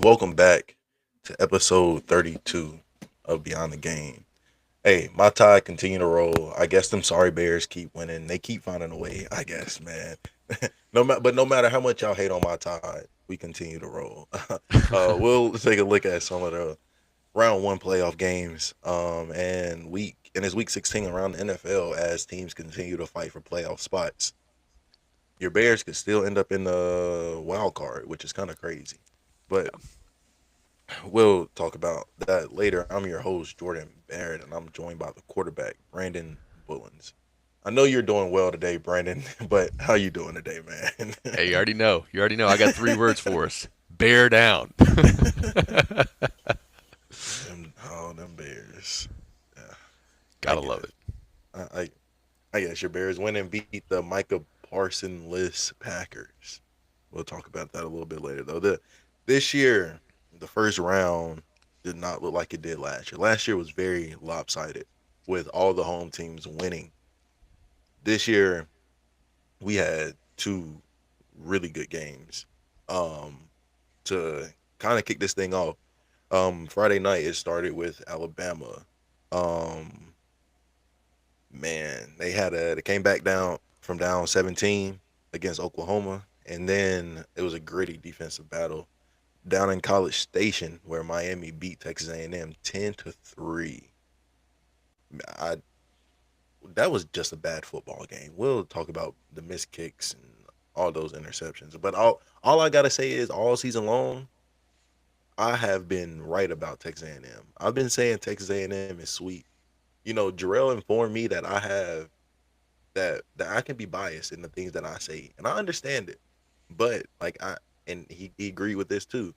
Welcome back to episode 32 of Beyond the Game. Hey, my Tide continue to roll. I guess them sorry Bears keep winning. They keep finding a way, I guess, man. No matter how much y'all hate on my Tide, we continue to roll. We'll take a look at some of the round one playoff games. And it's week 16 around the NFL as teams continue to fight for playoff spots. Your Bears could still end up in the wild card, which is kind of crazy. But we'll talk about that later. I'm your host, Jordan Barrett, and I'm joined by the quarterback, Brandon Bullens. I know you're doing well today, Brandon, but how you doing today, man? Hey, you already know. You already know. I got three words for us. Bear down. Them Bears. Yeah, I Gotta get love it. it. I, I, I guess your Bears win and beat the Micah Parsons Packers. We'll talk about that a little bit later, though. This year, the first round did not look like it did last year. Last year was very lopsided with all the home teams winning. This year, we had two really good games. Um, to kind of kick this thing off, Friday night it started with Alabama. Um, Man, they came back down from down 17 against Oklahoma, and then it was a gritty defensive battle down in College Station where Miami beat Texas A&M 10-3. I That was just a bad football game. We'll talk about the missed kicks and all those interceptions, but all I gotta say is all season long, I have been right about Texas A&M. I've been saying Texas A&M is sweet. Jarrell informed me that that I can be biased in the things that I say, and I understand it. But he agreed with this too.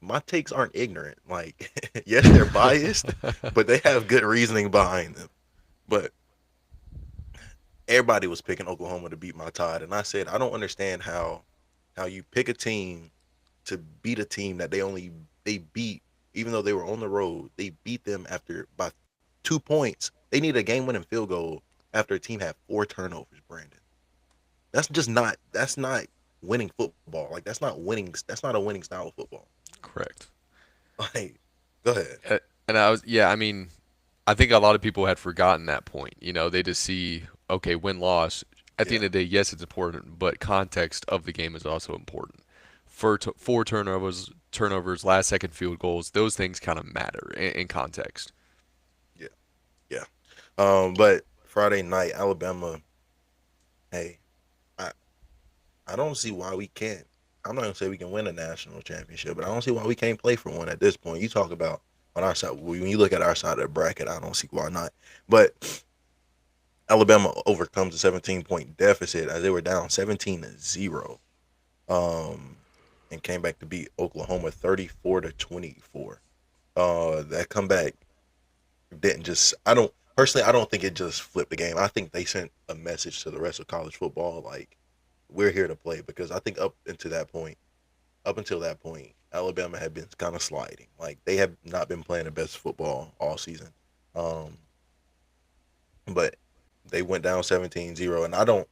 My takes aren't ignorant. Like, yes, they're biased, but they have good reasoning behind them. But everybody was picking Oklahoma to beat my Tide, and I said I don't understand how you pick a team to beat a team that they beat, even though they were on the road. They beat them after by 2 points. They needed a game winning field goal after a team had four turnovers, Brandon. That's not winning football. Like, that's not a winning style of football. Correct. Like, go ahead. Uh, And I mean, I think a lot of people had forgotten that point. They just see, okay, win loss. At the Yeah. end of the day, yes, it's important, but context of the game is also important. Four turnovers, last second field goals, those things kind of matter in context. Yeah. Yeah. But Friday night, Alabama, hey, I I don't see why we can't. I'm not gonna say we can win a national championship, but I don't see why we can't play for one at this point. You talk about on our side when you look at our side of the bracket, I don't see why not. But Alabama overcomes a 17-point deficit as they were down 17-0, um, and came back to beat Oklahoma 34-24. That comeback didn't just. I don't personally. I don't think it just flipped the game. I think they sent a message to the rest of college football, like we're here to play. Because I think up until that point, Alabama had been kind of sliding. Like they have not been playing the best football all season. Um, but they went down 17-0, and I don't.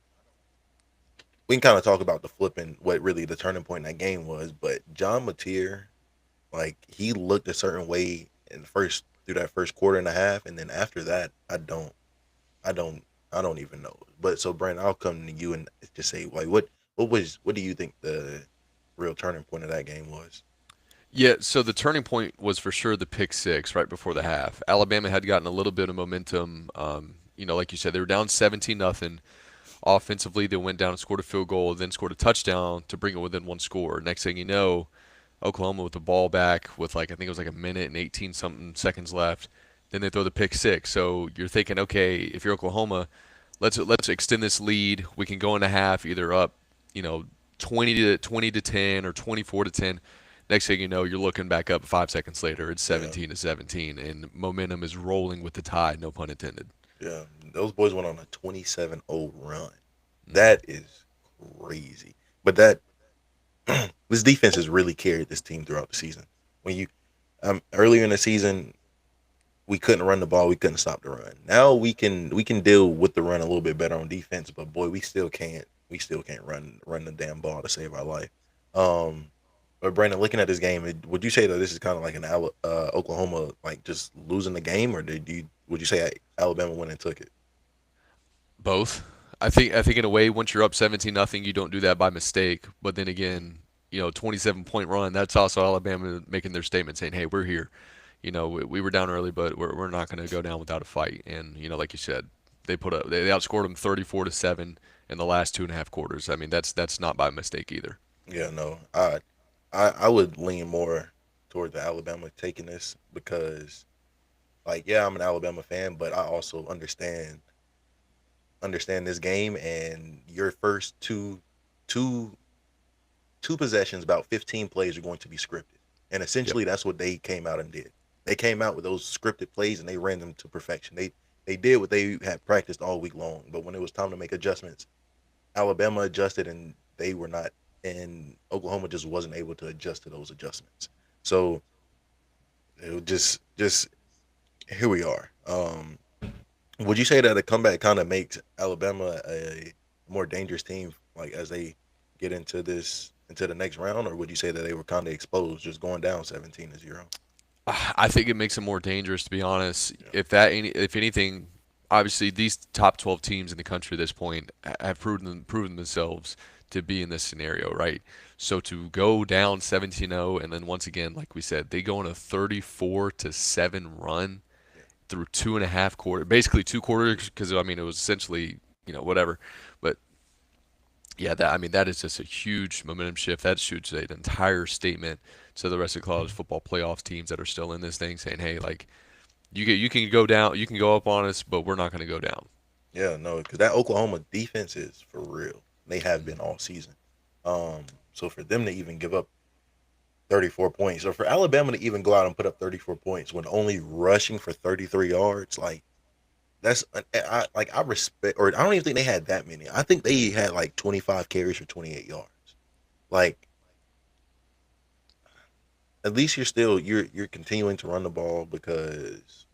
We can kind of talk about the flipping, what really the turning point in that game was. But John Mateer, like he looked a certain way in the first through that first quarter and a half, and then after that, I don't, I don't even know. But so, Brandon, I'll come to you and just say, like, what do you think the real turning point of that game was? Yeah, so the turning point was for sure the pick six right before the Mm-hmm. half. Alabama had gotten a little bit of momentum. Like you said, they were down 17-0. Offensively, they went down and scored a field goal, then scored a touchdown to bring it within one score. Next thing you know, Oklahoma with the ball back with like I think it was like a minute and 18 something seconds left. Then they throw the pick six. So you're thinking, okay, if you're Oklahoma, let's extend this lead. We can go in a half either up, you know, 20 to 10 or 24-10. Next thing you know, you're looking back up 5 seconds later. It's Yeah, 17-17, and momentum is rolling with the tide. No pun intended. yeah. Those boys went on a 27-0 run. Hmm. That is crazy. But that this defense has really carried this team throughout the season. When you earlier in the season, we couldn't run the ball, we couldn't stop the run. Now we can deal with the run a little bit better on defense, but boy, we still can't run the damn ball to save our life. Um, but Brandon, looking at this game, would you say that this is kind of like an Oklahoma like just losing the game, or would you say Alabama went and took it? Both. I think in a way, once you're up 17-0, you don't do that by mistake. But then again, 27-point run. That's also Alabama making their statement saying, "Hey, we're here. We were down early, but we're not going to go down without a fight." And like you said, they outscored them 34-7 in the last 2.5 quarters. I mean, that's not by mistake either. Yeah, no, I would lean more toward the Alabama taking this because, like, yeah, I'm an Alabama fan, but I also understand this game, and your first two two possessions, about 15 plays are going to be scripted. And Yep. essentially that's what they came out and did. They came out with those scripted plays and they ran them to perfection. They did what they had practiced all week long, but when it was time to make adjustments, Alabama adjusted and they were not, and Oklahoma just wasn't able to adjust to those adjustments. So it was just here we are. Would you say that a comeback kind of makes Alabama a more dangerous team, like as they get into the next round, or would you say that they were kind of exposed, just going down 17-0? I think it makes it more dangerous, to be honest. Yeah, If anything, obviously these top 12 teams in the country at this point have proven themselves to be in this scenario, right? So to go down 17-0, and then once again, like we said, they go on a 34-7 run yeah, through 2.5 quarters, basically 2 quarters, because I mean it was essentially whatever, but yeah, that is just a huge momentum shift. That shoots an entire statement to the rest of college football playoff teams that are still in this thing, saying, "Hey, like you can go down, you can go up on us, but we're not going to go down." yeah. No, because that Oklahoma defense is for real. They have Mm. been all season. So for them to even give up 34 points, or for Alabama to even go out and put up 34 points when only rushing for 33 yards, like I respect, or I don't even think they had that many. I think they had like 25 carries for 28 yards. Like at least you're continuing to run the ball because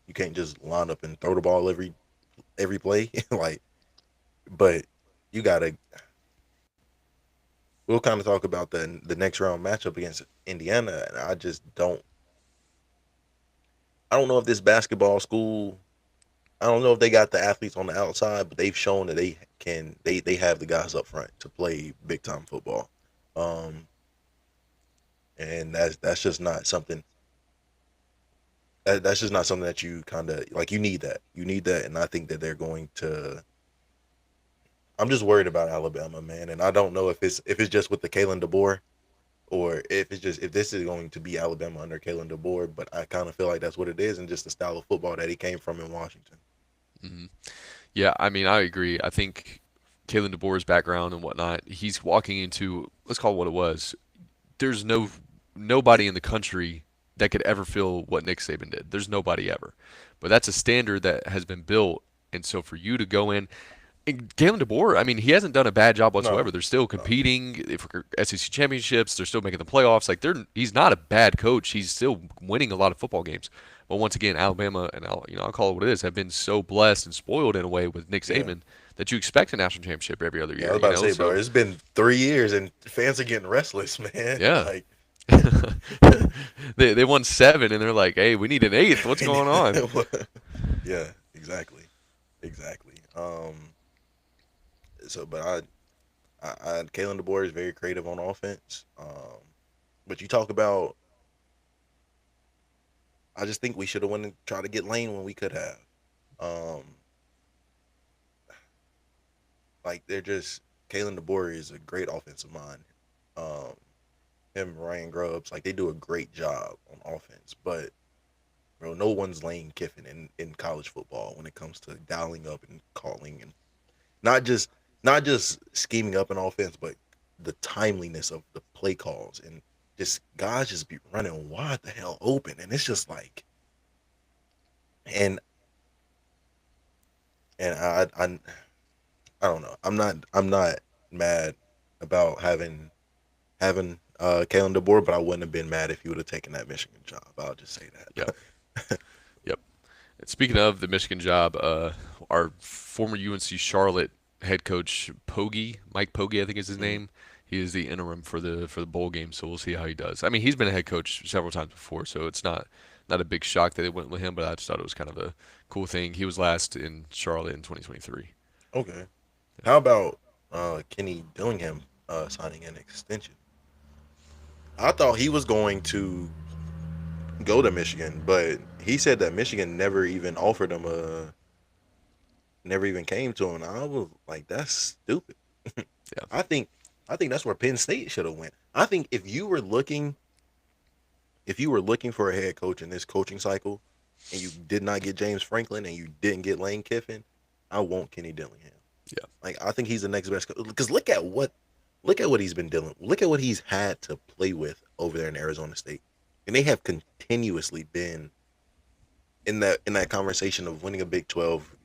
you can't just line up and throw the ball every play. Like, but you gotta. We'll kind of talk about the next round matchup against Indiana, and I don't know if this basketball school. I don't know if they got the athletes on the outside, but they've shown that they have the guys up front to play big time football. Um, and that's just not something that's just not something that you kind of like. You need that, and I think that they're going to. I'm just worried about Alabama, man, and I don't know if it's just with the Kalen DeBoer, or if this is going to be Alabama under Kalen DeBoer. But I kind of feel like that's what it is, and just the style of football that he came from in Washington. Hmm. Yeah, I mean, I agree. I think Kalen DeBoer's background and whatnot, he's walking into, let's call it what it was. There's nobody in the country that could ever feel what Nick Saban did. There's nobody ever. But that's a standard that has been built. And so for you to go in, and Kalen DeBoer, I mean, he hasn't done a bad job No, whatsoever. They're still no, competing for SEC championships. They're still making the playoffs. Like he's not a bad coach. He's still winning a lot of football games. But once again, Alabama and I'll call it what it is, have been so blessed and spoiled in a way with Nick yeah. Saban that you expect a national championship every other Yeah, I year. was about to say, bro, So it's been 3 years and fans are getting restless, man. yeah, Like, they won seven and they're like, hey, we need an eighth. What's going on? yeah, exactly, exactly. So, but Kalen DeBoer is very creative on offense. But you talk about, I just think we should have went and tried to get Lane when we could have. Um, like they're just Kalen DeBoer is a great offensive mind. Um, him, Ryan Grubbs, like they do a great job on offense, but bro, no one's Lane Kiffin in college football when it comes to dialing up and calling and not just not just scheming up an offense, but the timeliness of the play calls and just guys just be running wide the hell open, and it's just like and and I don't know. I'm not mad about having Kalen DeBoer, but I wouldn't have been mad if he would have taken that Michigan job. I'll just say Yep, that. yep. Speaking of the Michigan job, our former UNC Charlotte head coach Mike Pogge, I think is his Mm, name. He is the interim for the bowl game, so we'll see how he does. I mean, he's been a head coach several times before, so it's not a big shock that they went with him. But I just thought it was kind of a cool thing. He was last in Charlotte in 2023. okay. How about Kenny Dillingham signing an extension? I thought he was going to go to Michigan, but he said that Michigan never even offered him never even came to him. And I was like, that's stupid. Yeah, I think I think that's where Penn State should have went. I think if you were looking for a head coach in this coaching cycle and you did not get James Franklin and you didn't get Lane Kiffin, I want Kenny Dillingham. yeah. Like I think he's the next best because look at what he's been dealing. Look at what he's had to play with over there in Arizona State. And they have continuously been in that conversation of winning a Big 12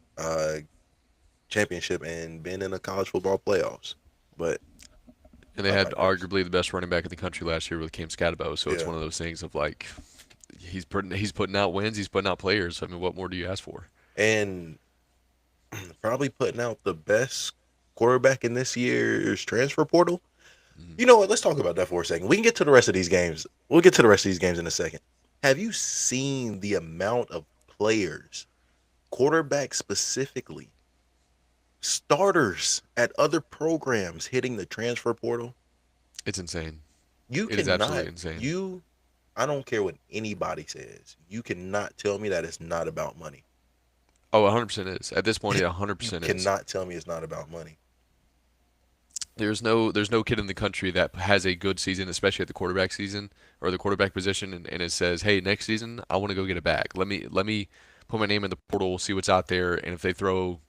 championship and been in the college football playoffs. But And they I had digress. arguably the best running back in the country last year with Cam Scatabo. So it's Yeah. one of those things of like he's putting out wins, he's putting out players. I mean, what more do you ask for? And probably putting out the best quarterback in this year's transfer portal. Mhm. You know what? Let's talk about that for a second. We can get to the rest of these games. We'll get to the rest of these games in a second. Have you seen the amount of players, quarterbacks specifically, starters at other programs hitting the transfer portal? It's insane. You It is cannot, absolutely insane. you, I don't care what anybody says. You cannot tell me that it's not about money. Oh, 100% is. At this point, it You 100% is. cannot tell me it's not about money. There's no kid in the country that has a good season, especially at the quarterback season or the quarterback position, and it says, "Hey, next season I want to go get a bag. Let me put my name in the portal, see what's out there, and if they throw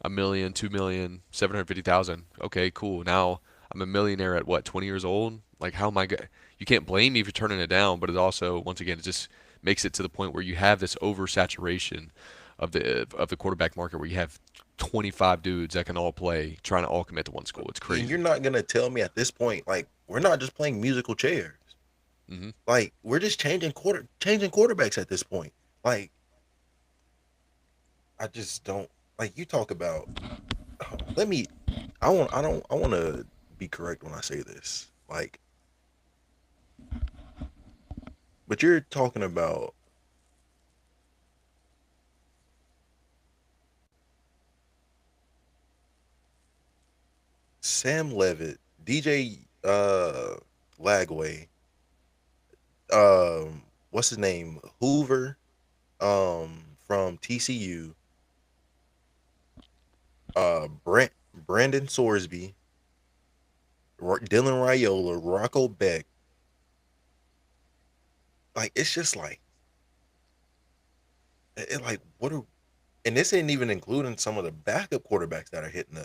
a million, 2 million, 750,000, okay, cool. Now I'm a millionaire at what 20 years old. Like, how am I? You can't blame me if you're turning it down, but it also, once again, it just makes it to the point where you have this oversaturation of the quarterback market where you have 25 dudes that can all play, trying to all commit to one school. It's And you're crazy. not gonna tell me at this point, like, we're not just playing musical chairs. Hmm. Like, we're just changing quarterbacks at this point. Like, I just don't like you talk about let me I want to be correct when I say this. Like, but you're talking about Sam Levitt, DJ Lagway, what's his name? Hoover from TCU, Brandon Sorsby, Dylan Raiola, Rocco Beck. Like it's just like like what are And this ain't even including some of the backup quarterbacks that are hitting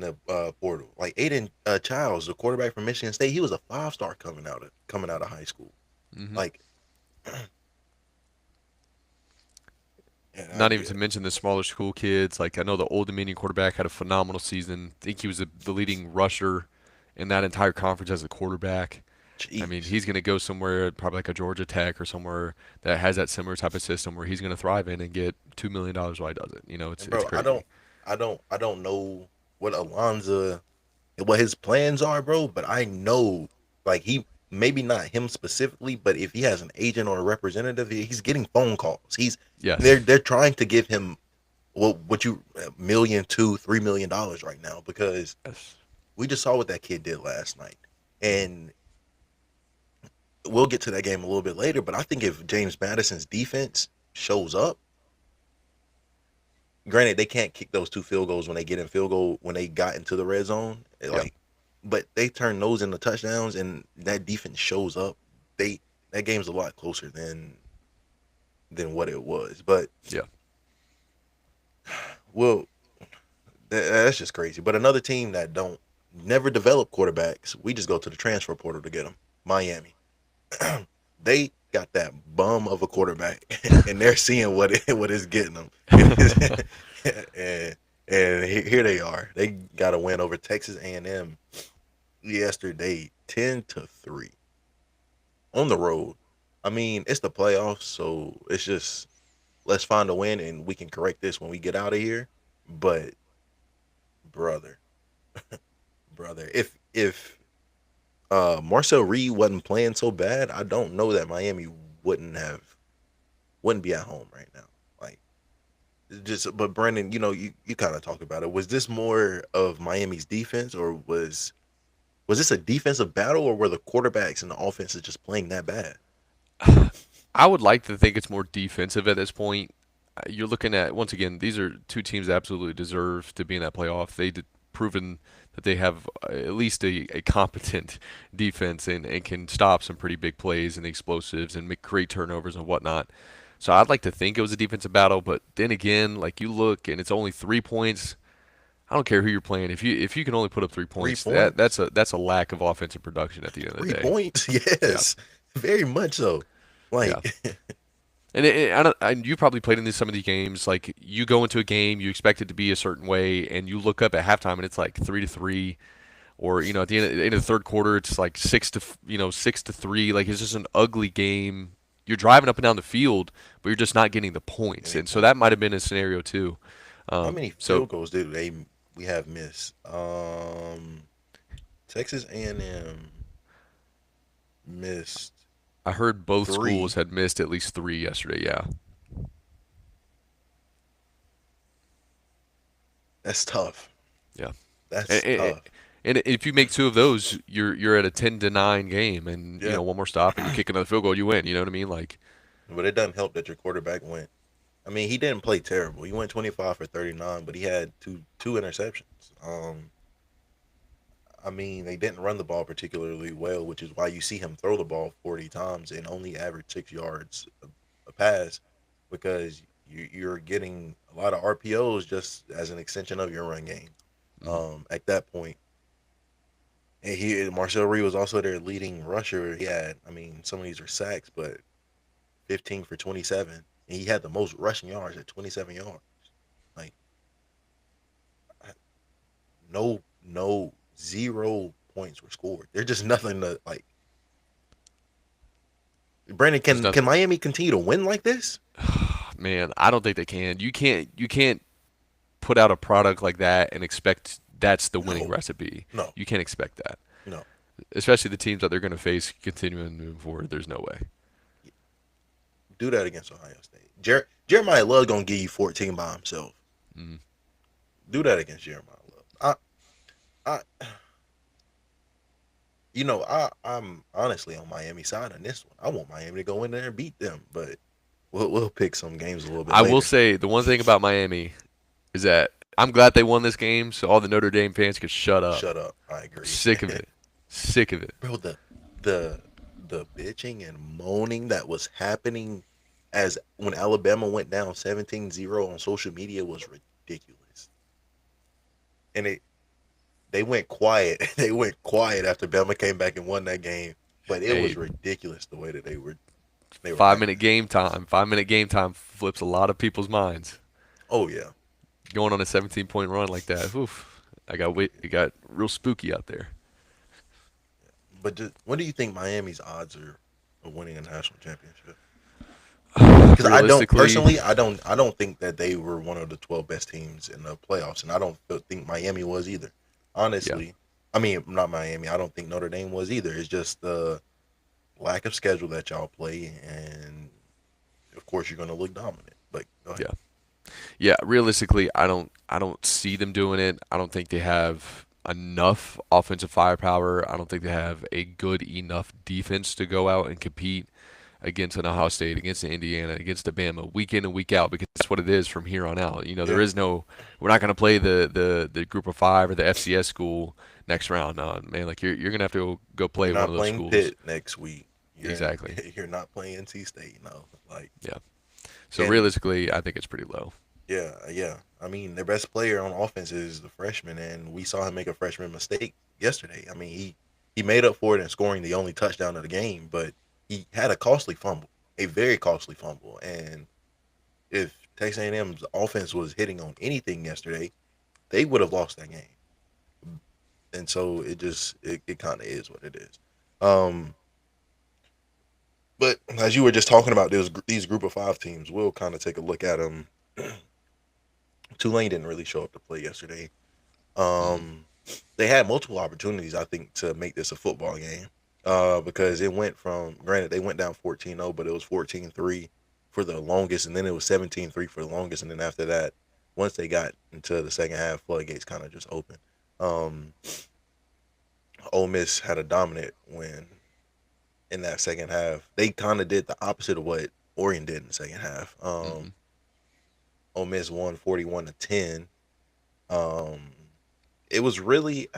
the portal. Like Aiden Childs, the quarterback from Michigan State, he was a 5 star coming out of high school. Hmm. Like, yeah, I Not even get to it. mention the smaller school kids. Like I know the Old Dominion quarterback had a phenomenal season. I think he was the leading rusher in that entire conference as a quarterback. I mean, Jeez. he's going to go somewhere, probably like a Georgia Tech or somewhere that has that similar type of system where he's going to thrive in and get $2 million while he does it. And It's bro, I don't crazy. I don't I don't know what Alonzo what his plans are, bro, but I know like he maybe not him specifically, but if he has an agent or a representative, he's getting phone calls. Yes. They're trying to give him what you million, $2, $3 million right now because Yes. we just saw what that kid did last night. And we'll get to that game a little bit later, but I think if James Madison's defense shows up, granted they can't kick those 2 field goals when they get in field goal when they got into the red zone, Yeah. like, but they turn those into touchdowns and that defense shows up. They that game's a lot closer than what it was. But Yeah. well, that's just crazy. But another team that don't never develop quarterbacks, we just go to the transfer portal to get them. Miami. They got that bum of a quarterback, and they're seeing what is getting them. and here they are. They got a win over Texas A&M yesterday, 10-3 on the road. I mean, it's the playoffs, so it's just let's find a win and we can correct this when we get out of here. But brother, brother, if Marcel Reed wasn't playing so bad, I don't know that Miami wouldn't have wouldn't be at home right now. Like just but Brandon, you kind of talked about it. Was this more of Miami's defense or was this a defensive battle or were the quarterbacks and the offenses just playing that bad? I would like to think it's more defensive at this point. You're looking at, once again, these are two teams that absolutely deserve to be in that playoff. They did proven that they have at least a competent defense and can stop some pretty big plays and explosives and make great turnovers and whatnot. So I'd like to think it was a defensive battle, but then again, like you look and it's only 3 points. I don't care who you're playing. If you can only put up three Three points, that's points? a lack of offensive production at the end of the Three day. points? Yeah, Yes. Very much so. yeah. Like I don't, you probably played in some of these games. Like you go into a game, you expect it to be a certain way, and you look up at halftime and it's like 3-3, or at the end of the third quarter, it's like 6-3. Like it's just an ugly game. You're driving up and down the field, but you're just not getting the points, any and so that points. might have been a scenario too. How many So field goals did we have missed? Texas A&M missed I heard both schools three. had missed at least three yesterday. Yeah, That's tough. yeah. That's And, tough. and if you make two of those, you're at a 10-9 game, and Yeah. one more stop, and you kick another field goal, you win. You know what I mean? Like, But it doesn't help that your quarterback went. I mean, he didn't play terrible. He went 25 for 39, but he had two interceptions. I mean, they didn't run the ball particularly well, which is why you see him throw the ball 40 times and only average 6 yards a pass because you're getting a lot of RPOs just as an extension of your run game. mhm. At that point, and Marcel Reed was also their leading rusher. He had, I mean, some of these are sacks, but 15 for 27, and he had the most rushing yards at 27 yards. Like no 0 points were scored. There's just nothing to like. Brandon, There's can nothing. Miami continue to win like this? Man, I don't think they can. You can't put out a product like that and expect that's the winning No, recipe. no, You can't expect that, no. especially the teams that they're going to face continuing moving forward. There's no way. Do that against Ohio State. Jeremiah Love gonna give you 14 by himself. Mm. Do that against Jeremiah Love. I I'm honestly on Miami side on this one. I want Miami to go in there and beat them, but we'll pick some games a little bit I will later. say the one thing about Miami is that I'm glad they won this game, so all the Notre Dame fans could shut up. Shut up. I I'm agree. sick of it. Sick of it. Bro, the the bitching and moaning that was happening as when Alabama went down 17-0 on social media was ridiculous. And they went quiet. They went quiet after Bama came back and won that game. But it Hey, was ridiculous the way that they were 5 minute acting. game time. 5 minute game time flips a lot of people's minds. Oh yeah. Going on a 17-point run like that, oof, it got real spooky out there. But what do you think Miami's odds are of winning a national championship? Because I don't Realistically, personally, I don't think that they were one of the 12 best teams in the playoffs, and I don't think Miami was either. yeah, Honestly, I mean not Miami. I don't think Notre Dame was either. It's just the lack of schedule that y'all play, and of course you're going to look dominant. But go ahead. yeah. Yeah, realistically, I don't see them doing it. I don't think they have enough offensive firepower. I don't think they have a good enough defense to go out and compete against an Ohio State, against the Indiana, against the Bama week in and week out because that's what it is from here on out. There Yeah, is no we're not going to play the group of 5 or the FCS school next round. No, man, like you're going to have to go you're play one not of those playing schools. Pitt next week. You're Exactly. you're not playing NC State. No, like Yeah. So and realistically, I think it's pretty low. yeah, yeah. I mean, their best player on offense is the freshman, and we saw him make a freshman mistake yesterday. I mean, he made up for it in scoring the only touchdown of the game, but he had a costly fumble, a very costly fumble. And if Texas A&M's offense was hitting on anything yesterday, they would have lost that game. And so it kind of is what it is. Um, but as you were just talking about these group of 5 teams, we'll kind of take a look at them. Tulane didn't really show up to play yesterday. Mm, Um, they had multiple opportunities, I think, to make this a football game. Because it went from, granted, they went down 14-0, but it was 14-3 for the longest, and then it was 17-3 for the longest, and then after that, once they got into the second half, floodgates kind of just opened. Um, Ole Miss had a dominant win in that second half. They kind of did the opposite of what Oregon did in the second half. mm-hmm. Ole Miss won 41-10. Um, it was really,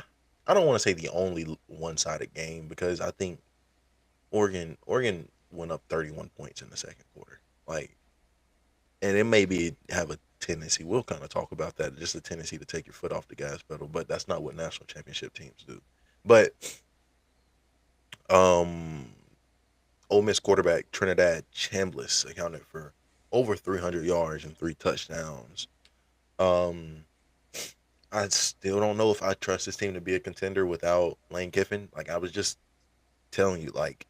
I don't want to say the only one-sided game because I think Oregon went up 31 points in the second quarter. Like, and it maybe have a tendency. We'll kind of talk about that. Just a tendency to take your foot off the gas pedal, but that's not what national championship teams do. But um, Ole Miss quarterback Trinidad Chambliss accounted for over 300 yards and 3 touchdowns. Um, I still don't know if I trust this team to be a contender without Lane Kiffin. Like I was just telling you, like,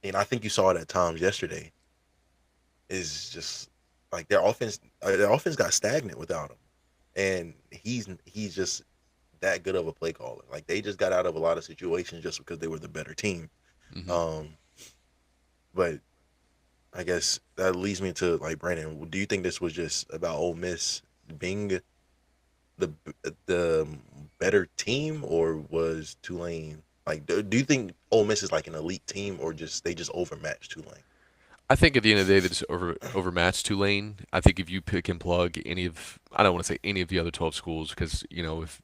and I think you saw it at times yesterday. Is just like their offense got stagnant without him, and he's just that good of a play caller. Like they just got out of a lot of situations just because they were the better team. Mm-hmm. Um, but I guess that leads me to like Brandon. Do you think this was just about Ole Miss being the the better team, or was Tulane like? Do you think Ole Miss is like an elite team, or just they just overmatched Tulane? I think at the end of the day, they just overmatched Tulane. I think if you pick and plug any of, I don't want to say any of the other 12 schools because if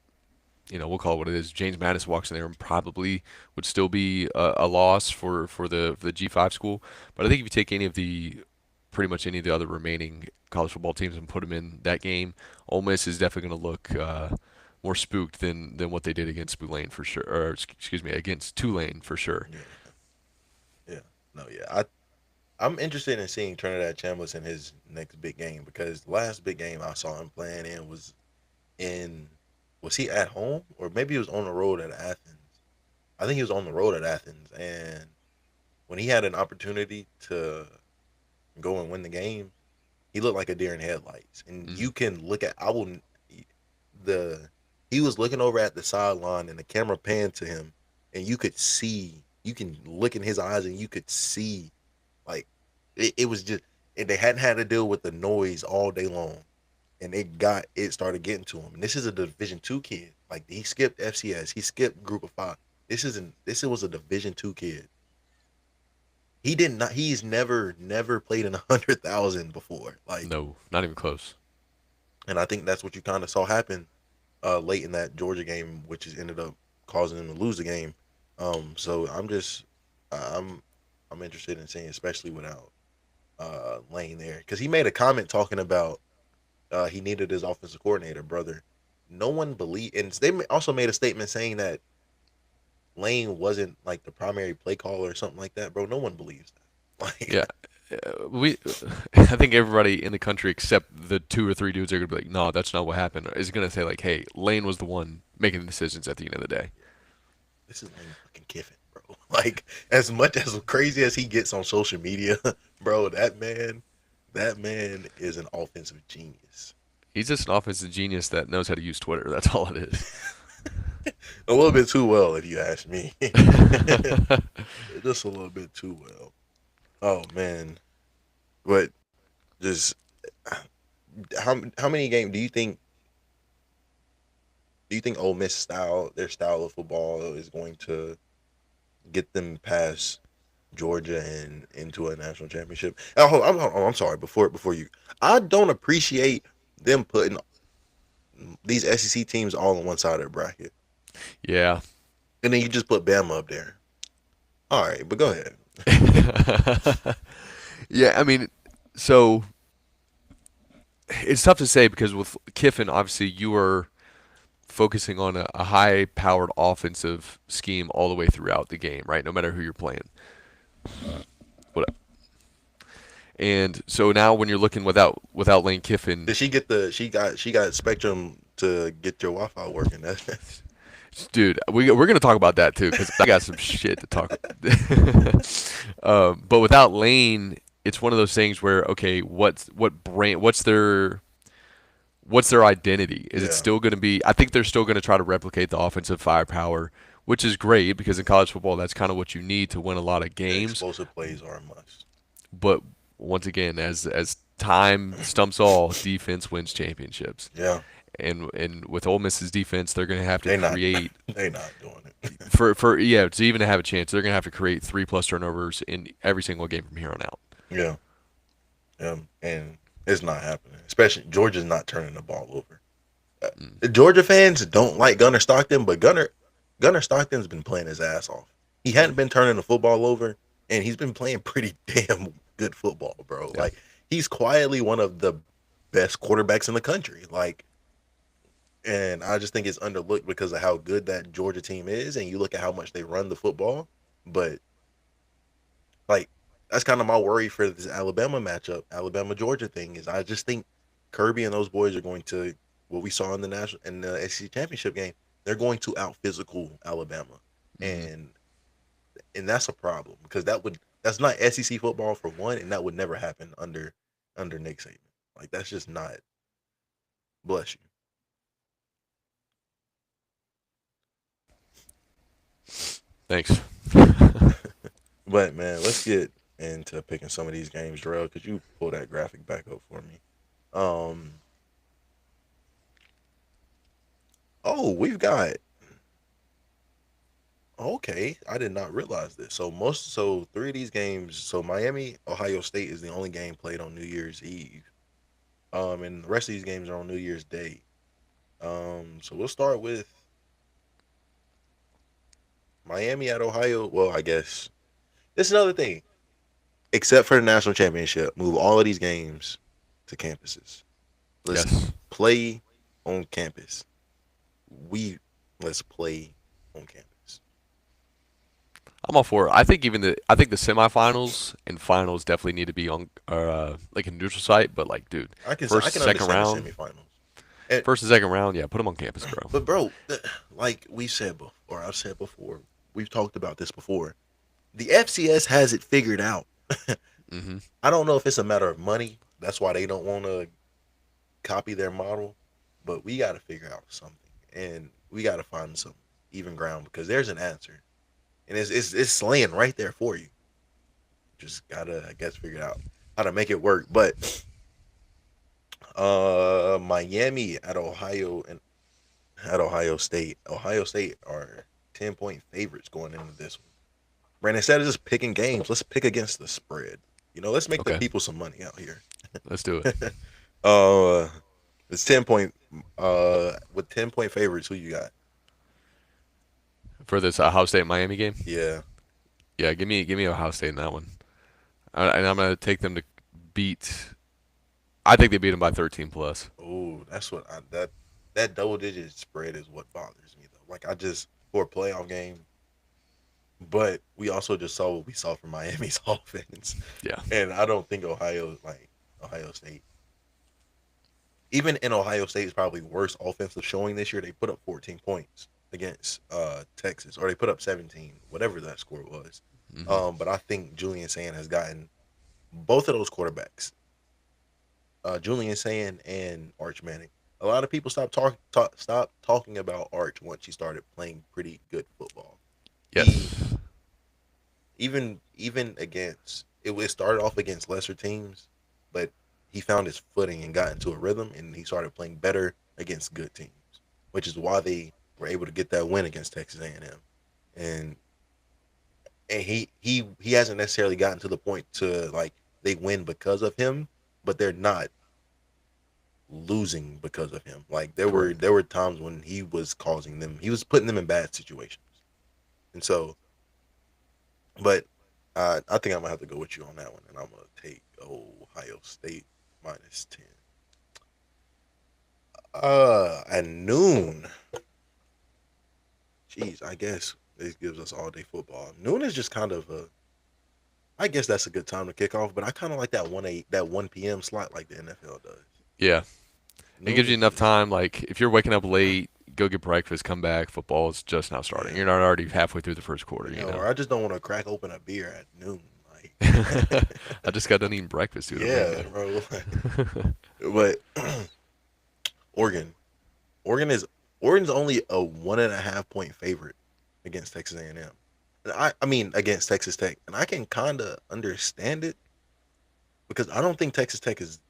we'll call it what it is. James Madison walks in there and probably would still be a loss for the G5 school. But I think if you take any of the pretty much any of the other remaining college football teams and put them in that game, Ole Miss is definitely going to look more spooked than what they did against Tulane for sure, or excuse me, against Tulane for sure. Yeah, yeah, no, yeah. I'm interested in seeing Trinidad Chambliss in his next big game because the last big game I saw him playing in in was he at home or maybe he was on the road at Athens. I think he was on the road at Athens, and when he had an opportunity to go and win the game, he looked like a deer in headlights. And Mm, you can look at I will the he was looking over at the sideline and the camera panned to him, and you can look in his eyes and you could see like it was just and they hadn't had to deal with the noise all day long, and it started getting to him. And this is a Division 2 kid. Like he skipped FCS, he skipped Group of 5. This was a Division 2 kid. He did not. He's never played in 100,000 before. Like, no, not even close. and I think that's what you kind of saw happen late in that Georgia game, which has ended up causing them to lose the game. So I'm interested in seeing, especially without Lane there because he made a comment talking about he needed his offensive coordinator, brother. No one believed, and they also made a statement saying that Lane wasn't like the primary play caller or something like that, bro. No one believes that. Yeah, Like, we. I think everybody in the country except the two or three dudes are gonna be like, no, that's not what happened. Is gonna say like, hey, Lane was the one making the decisions at the end of the day. this is Lane fucking Kiffin, bro. Like, as much as crazy as he gets on social media, bro, that man is an offensive genius. He's just an offensive genius that knows how to use Twitter. That's all it is. A little bit too well, if you ask me. Just a little bit too well. Oh man, but just how many games do you think Ole Miss their style of football is going to get them past Georgia and into a national championship? I'm sorry. Before you, I don't appreciate them putting these SEC teams all on one side of the bracket, Yeah. and then you just put Bama up there. All right, but go ahead. Yeah, I mean, so it's tough to say because with Kiffin, obviously, you are focusing on a high-powered offensive scheme all the way throughout the game, right? No matter who you're playing. What? And so now when you're looking without Lane Kiffin, Did she get the she got Spectrum to get your Wi-Fi working? That's dude, we're gonna talk about that too because I got some shit to talk. But without Lane, it's one of those things where okay, what brand? What's their identity? Is it yeah. still going to be? I think they're still going to try to replicate the offensive firepower, which is great because in college football, that's kind of what you need to win a lot of The games. explosive plays are a must. But once again, as time stumps all, defense wins championships. Yeah, And with Ole Miss's defense, they're going to have to they not create they not doing it. for yeah to even have a chance. They're going to have to create 3+ turnovers in every single game from here on out. Yeah, and it's not happening. Especially Georgia's not turning the ball over. Mm. The Georgia fans don't like Gunnar Stockton, but Gunnar Stockton's been playing his ass off. He hadn't been turning the football over, and he's been playing pretty damn good football, bro. Yeah. Like he's quietly one of the best quarterbacks in the country. Like, and I just think it's underlooked because of how good that Georgia team is, and you look at how much they run the football. But like, that's kind of my worry for this Alabama matchup, Alabama Georgia thing is I just think Kirby and those boys are going to what we saw in the SEC championship game. They're going to out physical Alabama, Mm-hmm. and that's a problem because that's not SEC football for one, and that would never happen under Nick Saban. Like that's just not. Bless Thanks. you. But man, let's get into picking some of these games, Darrell. Could you pull that graphic back up for me? Um. Oh, we've got. Okay, I did not realize this. So three of these games. So Miami, Ohio State is the only game played on New Year's Eve. And the rest of these games are on New Year's Day. So we'll start with Miami at Ohio. Well, I guess this is another thing. Except for the national championship, move all of these games to campuses. Let's Yes. play on campus. We let's play on campus. I'm all for it. I think the semifinals and finals definitely need to be on like a neutral site, but like dude, I first can second understand the round, semifinals. And, first and second round, yeah, put them on campus, bro. but bro, like we said before, or I've said before, we've talked about this before. The FCS has it figured out. Hmm. I don't know if it's a matter of money. That's why they don't want to copy their model. But we got to figure out something, and we got to find some even ground because there's an answer, and it's laying right there for you. Just gotta, I guess, figure out how to make it work. But Miami at Ohio and at Ohio State. Ohio State are 10-point favorites going into this one. Brandon, instead of just picking games, let's pick against the spread. Let's make the Okay, people some money out here. let's do it. uh, it's 10-point. With 10-point favorites, who you got? For this Ohio State Miami game, Yeah, yeah, give me Ohio State in that one, and I'm gonna take them to beat. I think they beat them by 13 plus. Oh, that's what that double digit spread is what bothers me though. Like I just for a playoff game, but we also just saw what we saw from Miami's offense, Yeah. and I don't think Ohio State, even in Ohio State's probably worst offensive showing this year, they put up 14 points against Texas, or they put up 17, whatever that score was. Hmm. But I think Julian Sand has gotten both of those quarterbacks, Julian Sand and Arch Manning. A lot of people stop talking about Arch once he started playing pretty good football. He Yes. even against it started off against lesser teams, but he found his footing and got into a rhythm, and he started playing better against good teams, which is why they were able to get that win against Texas A&M. And he hasn't necessarily gotten to the point to like they win because of him, but they're not losing because of him. Like Correct. there were times when he was causing them, he was putting them in bad situations, and so but I think I'm gonna have to go with you on that one, and I'm gonna take Ohio State -10. At noon. Jeez, I guess this gives us all day football. Noon is just kind of a. I guess that's a good time to kick off, but I kind of like that 1 p.m. slot like the NFL does. Yeah. It Noon gives you is enough just time. Like if you're waking up late, go get breakfast, come back. Football is just now starting. yeah, You're not already halfway through the first quarter. you know, or I just don't want to crack open a beer at noon. Like, I just got done eating breakfast, dude. I'm yeah, hungry. bro. But Oregon, Oregon is Oregon's only a 1.5 point favorite against Texas A&M. And I mean against Texas Tech, and I can kind of understand it because I don't think Texas Tech is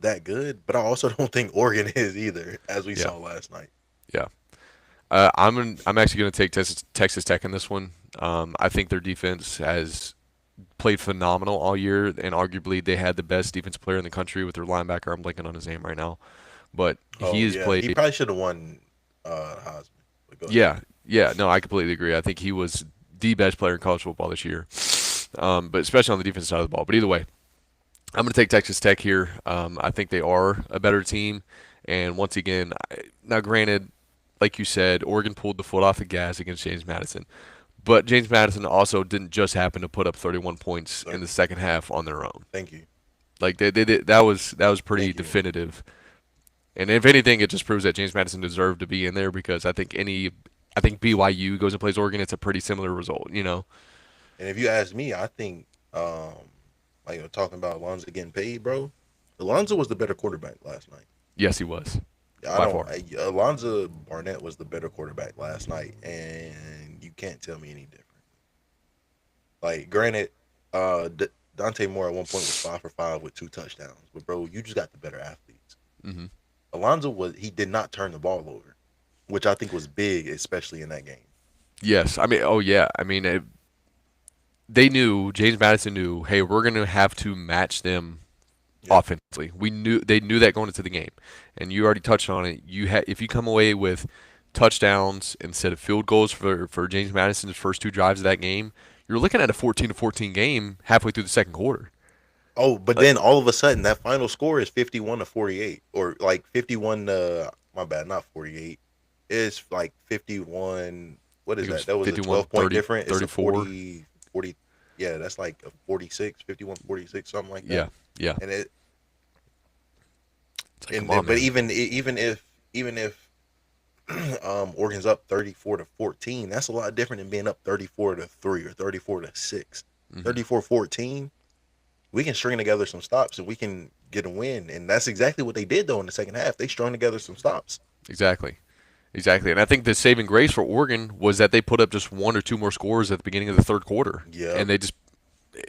that good, but I also don't think Oregon is either, as we Yeah. saw last night. Yeah. I'm actually going to take Texas Tech in this one. I think their defense has played phenomenal all year, and arguably they had the best defensive player in the country with their linebacker. I'm blanking on his name right now, but he Oh has yeah, he played. probably should have won Heisman. But go ahead. Yeah, yeah. No, I completely agree. I think he was the best player in college football this year, but especially on the defensive side of the ball. But either way, I'm going to take Texas Tech here. I think they are a better team, and once again, now granted, like you said, Oregon pulled the foot off the gas against James Madison. But James Madison also didn't just happen to put up 31 points So in the second half on their own. thank you, Like they did, that was pretty thank you. definitive. And if anything, it just proves that James Madison deserved to be in there because I think BYU goes and plays Oregon. It's a pretty similar result, you know. And if you ask me, I think like you're talking about Alonzo getting paid, bro. Alonzo was the better quarterback last night. Yes, he was I by don't. far. Alonzo Barnett was the better quarterback last night, and you can't tell me any different. Like, granted, Dante Moore at one point was 5 for 5 with 2 touchdowns, but bro, you just got the better athletes. Hmm. Alonzo he did not turn the ball over, which I think was big, especially in that game. Yes, I mean, oh yeah, I mean, they knew James Madison knew. Hey, we're gonna have to match them Yep. offensively. They knew that going into the game, and you already touched on it. If you come away with touchdowns instead of field goals for James Madison's first two drives of that game, you're looking at a 14-14 game halfway through the second quarter. Oh, but Like then all of a sudden, that final score is 51-48, or like 51. My bad, not 48. It's like 51. What I is think it that? was That was a 51, 12 point 30, difference. It's a 34. 40. Yeah, that's like a 46, 51-46, something like that. Yeah, yeah. And it It's like, come and on, but man. even if Oregon's up 34-14, that's a lot different than being up 34-3 or 34-6. Hmm. 34-14, we can string together some stops and we can get a win. And that's exactly what they did though in the second half. They strung together some stops. Exactly. Exactly. And I think the saving grace for Oregon was that they put up just one or two more scores at the beginning of the third quarter. Yep. And they just,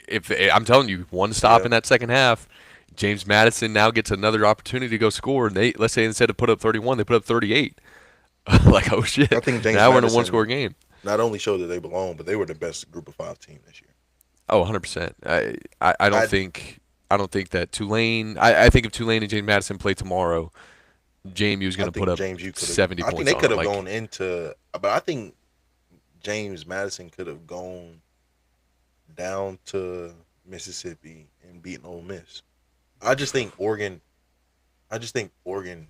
if I'm telling you, one stop in Yep. that second half, James Madison now gets another opportunity to go score. And they, let's say instead of put up 31, they put up 38. Like, oh I shit. think James Now we're in a one score Madison game. not only showed that they belong, but they were the best group of 5 team this year. Oh, 100%. I don't I think. I don't think that Tulane. I think if Tulane and James Madison play tomorrow, JMU is I going to put think up James you could have 70 I think points they on could them. have Like, gone into but I think James Madison could have gone down to Mississippi and and beating Ole Miss. I just think Oregon. I just think Oregon.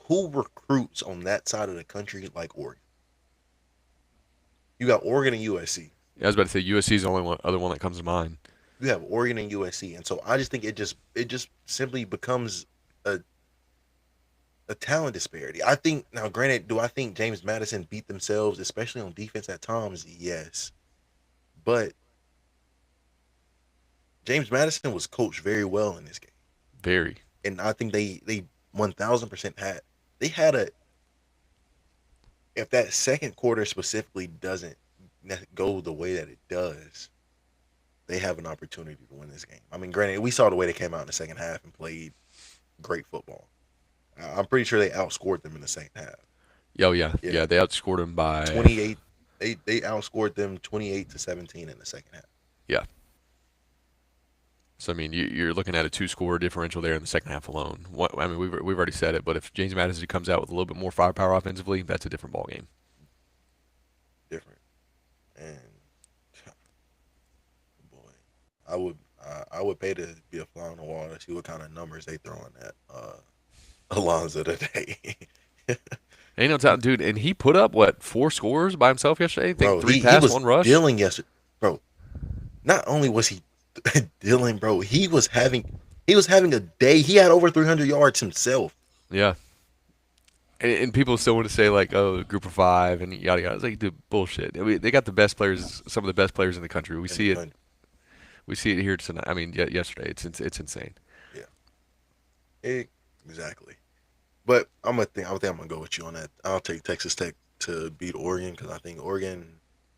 Who recruits on that side of the country like Oregon? You got Oregon and USC. Yeah, I was about to say USC is the only other one that comes to mind. You have Oregon and USC, and so I just think it just simply becomes a a talent disparity. I think now, granted, do I think James Madison beat themselves, especially on defense at times? Yes, but James Madison was coached very well in this game, Very. and I think they 1,000% had a if that second quarter specifically doesn't go the way that it does, they have an opportunity to win this game. I mean, granted, we saw the way they came out in the second half and played great football. I'm pretty sure they outscored them in the second half. Oh yeah, Yeah, yeah. They outscored him by 28. They outscored them 28-17 in the second half. yeah. So I mean, you're looking at a two-score differential there in the second half alone. What I mean, we've already said it, but if James Madison comes out with a little bit more firepower offensively, that's a different ball game. Different. And boy, I would pay to be a fly on the wall to see what kind of numbers they throw in that Alonzo today. Ain't no time, dude. And he put up what 4 scores by himself yesterday. I think Bro, three he pass, was 1 rush. dealing yesterday. Bro, not only was he dealing, bro, he was having a day. He had over 300 yards himself. Yeah. And people still want to say like, oh, group of five and yada yada. It's like, dude, bullshit. I mean, they got the best players, some of the best players in the country. We In the see it. country. We see it here tonight. I mean, yesterday. It's insane. Yeah, exactly. But I think I'm gonna go with you on that. I'll take Texas Tech to beat Oregon because I think Oregon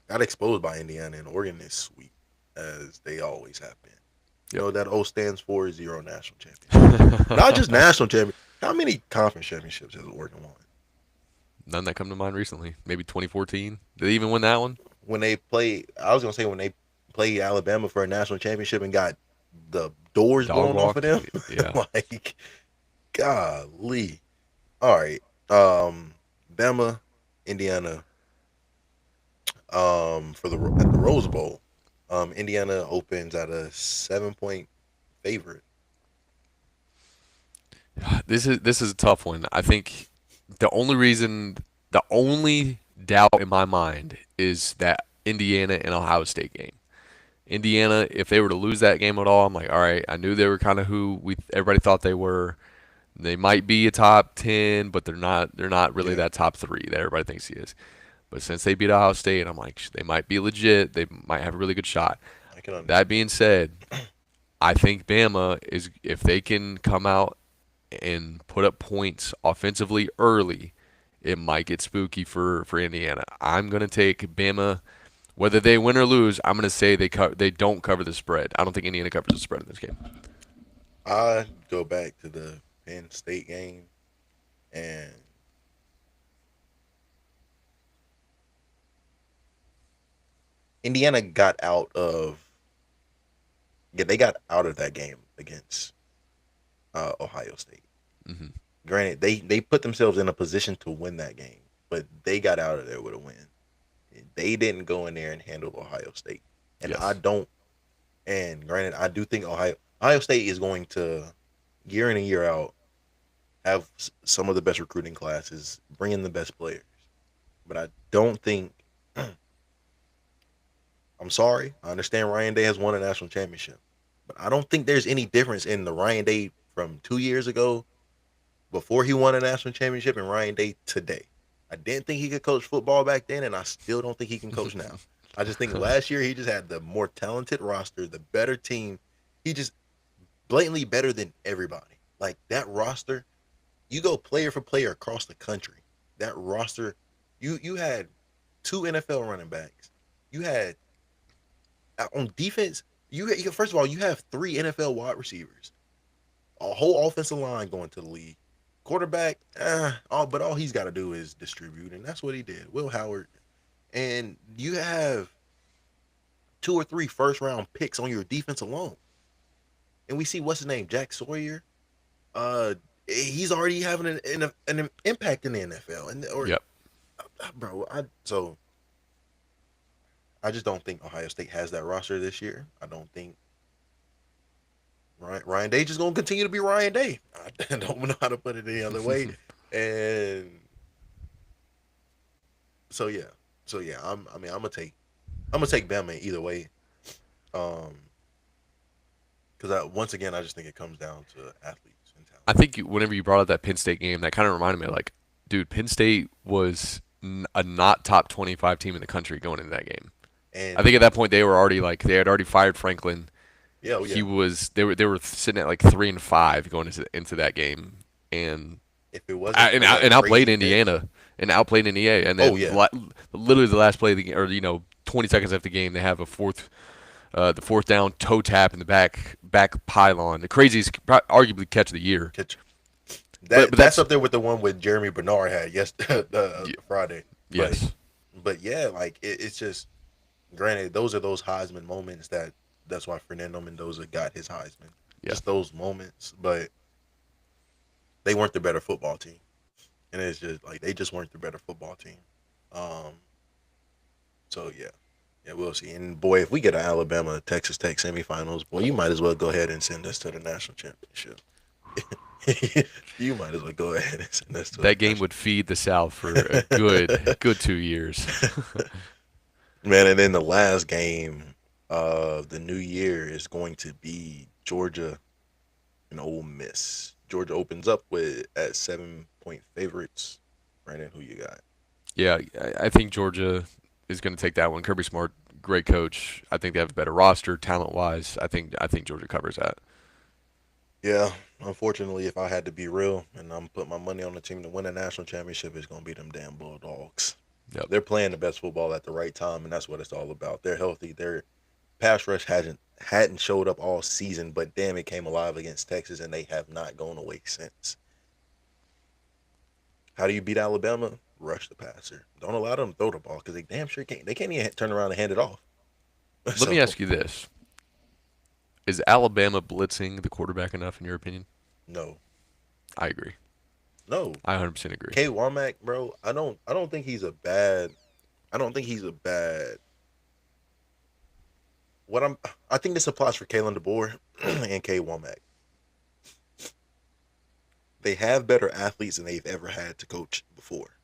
got exposed by Indiana, and Oregon is sweet as they always have been. You Yep. know that O stands for zero national championship. Not just national champion. How many conference championships has Oregon won? None that come to mind recently. Maybe 2014. Did they even win that one? When they played, I was gonna say when they played Alabama for a national championship and got the doors Dog blown off of walked. them. Yeah. Like, golly. All right. Bama, Indiana. For the at the Rose Bowl, Indiana opens at a 7 point favorite. This is a tough one. I think the only doubt in my mind is that Indiana and Ohio State game. Indiana, if they were to lose that game at all, I'm like, all right. I knew they were kind of who we everybody thought they were. They might be a top 10, but they're not. They're not really Yeah, that top 3 that everybody thinks he is. But since they beat Ohio State, I'm like, they might be legit. They might have a really good shot. I can That understand. being said, I think Bama is if they can come out and put up points offensively early, it might get spooky for Indiana. I'm gonna take Bama, whether they win or lose. I'm gonna say they don't cover the spread. I don't think Indiana covers the spread in this game. I go back to the Penn State game, and Indiana got out of yeah they got out of that game against Ohio State. Hmm. Granted, they put themselves in a position to win that game, but they got out of there with a win. They didn't go in there and handle Ohio State, and I Yes. don't. And granted, I do think Ohio State is going to year in and year out have some of the best recruiting classes, bring in the best players. But I don't think. I'm sorry. I understand Ryan Day has won a national championship, but I don't think there's any difference in the Ryan Day from 2 years ago before he won a national championship and Ryan Day today. I didn't think he could coach football back then, and I still don't think he can coach now. I just think last year he just had the more talented roster, the better team. He just blatantly better than everybody. Like that roster, you go player for player across the country. That roster, you had two NFL running backs. You had on defense. First of all, you have three NFL wide receivers, a whole offensive line going to the league. Quarterback, all he's got to do is distribute, and that's what he did. Will Howard, and you have two or three first round picks on your defense alone. And we see what's his name, Jack Sawyer. He's already having an impact in the NFL, and or Yep. bro, so I just don't think Ohio State has that roster this year. I don't think Ryan Day just gonna continue to be Ryan Day. I don't know how to put it any other way. And so yeah, I mean, I'm gonna take Bama either way. Um, because once again, I just think it comes down to athletes and talent. I think whenever you brought up that Penn State game, that kind of reminded me, like, dude, Penn State was a not top 25 team in the country going into that game. I And think at that point they were already like they had already fired Franklin. yeah, oh He yeah. was they were sitting at like 3-5 going into that game, and If it wasn't for that and outplayed crazy catch, Indiana and outplayed Indiana, and oh then yeah, literally the last play of the game, or 20 seconds after the game, they have the fourth down toe tap in the back pylon, the craziest arguably catch of the year. catch. But That's that's up there with the one with Jeremy Bernard had Friday. But yes, yeah, like it's just granted those Heisman moments that's why Fernando Mendoza got his Heisman. yeah. Just those moments, but they weren't the better football team, and it's just like they just weren't the better football team. Um, so yeah, yeah, we'll see. And boy, if we get an Alabama Texas Tech semifinals, boy, you might as well go ahead and send us to the national championship. You might as well go ahead and send us to the That game national. would feed the South for a good 2 years. Man, and then the last game of the new year is going to be Georgia and Ole Miss. Georgia opens up with at 7-point favorites. Brandon, who you got? Yeah, I think Georgia is going to take that one. Kirby Smart, great coach. I think they have a better roster, talent wise. I think Georgia covers that. Yeah, unfortunately, if I had to be real and I'm putting my money on the team to win a national championship, it's going to be them damn Bulldogs. Yep. They're playing the best football at the right time, and that's what it's all about. They're healthy. Their pass rush hadn't showed up all season, but damn, it came alive against Texas, and they have not gone away since. How do you beat Alabama? Rush the passer. Don't allow them to throw the ball because they damn sure can't. They can't even turn around and hand it off. Let So me ask you this: is Alabama blitzing the quarterback enough in your opinion? no, I agree. no. I 100% agree. K Womack, bro. I don't think he's a bad. I don't think he's a bad. What I'm. I think this applies for Kalen DeBoer and K Womack. They have better athletes than they've ever had to coach before.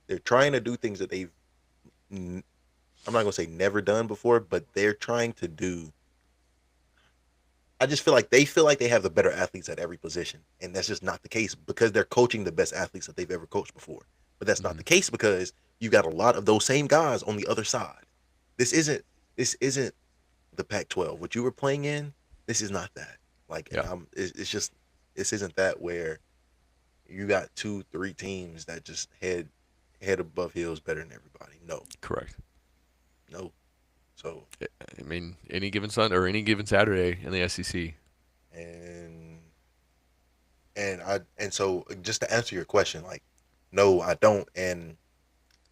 They're trying to do things that I'm not gonna say never done before, but they're trying to do. I just feel like they have the better athletes at every position, and that's just not the case because they're coaching the best athletes that they've ever coached before. But that's not Hmm. the case because you got a lot of those same guys on the other side. This isn't this isn't the Pac-12. What you were playing in, this is not that. Like, and Yeah, it's just this isn't that where you got two, three teams that just head above heels better than everybody. No, correct. no. So I mean, any given Sunday or any given Saturday in the SEC. and and so just to answer your question, like, no, I don't, and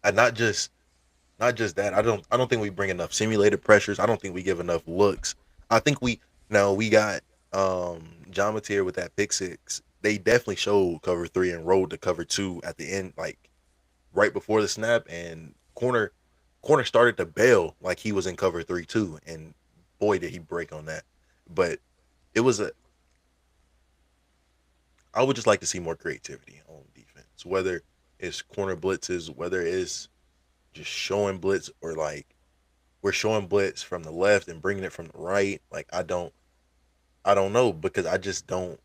I not just that. I don't think we bring enough simulated pressures. I don't think we give enough looks. I think we no we got John Mateer with that pick six. They definitely showed cover three and rolled to cover two at the end, like right before the snap, and corner started to bail like he was in cover three too, and boy did he break on that. But it was a I would just like to see more creativity on defense, whether it's corner blitzes, whether it's just showing blitz or like we're showing blitz from the left and bringing it from the right. Like I don't know because I just don't.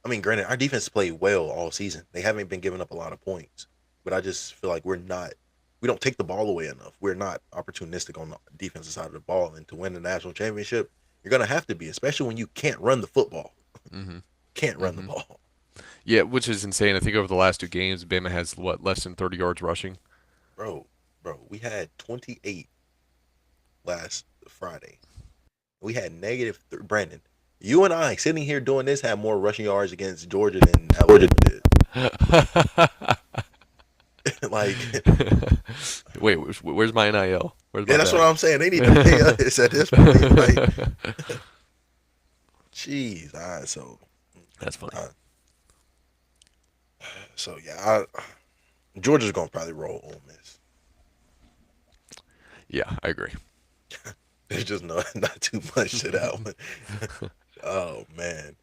I mean, granted, our defense played well all season. They haven't been giving up a lot of points, but I just feel like we don't take the ball away enough. We're not opportunistic on the defensive side of the ball, and to win the national championship, you're gonna have to be, especially when you can't run the football. Hmm. Can't run the Hmm. ball, Yeah, which is insane. I think over the last two games, Bama has what less than 30 yards rushing. bro. Bro, we had 28 last Friday. We had Brandon. You and I sitting here doing this had more rushing yards against Georgia than Alabama did. Like, Wait, where's my NIL? Where's yeah, my that's what bag? I'm saying. They need to pay us at this point. Like, jeez. All right, That's funny. uh, yeah, Georgia's gonna probably roll Ole Miss. Yeah, I agree. There's just not too much to that one. Oh man.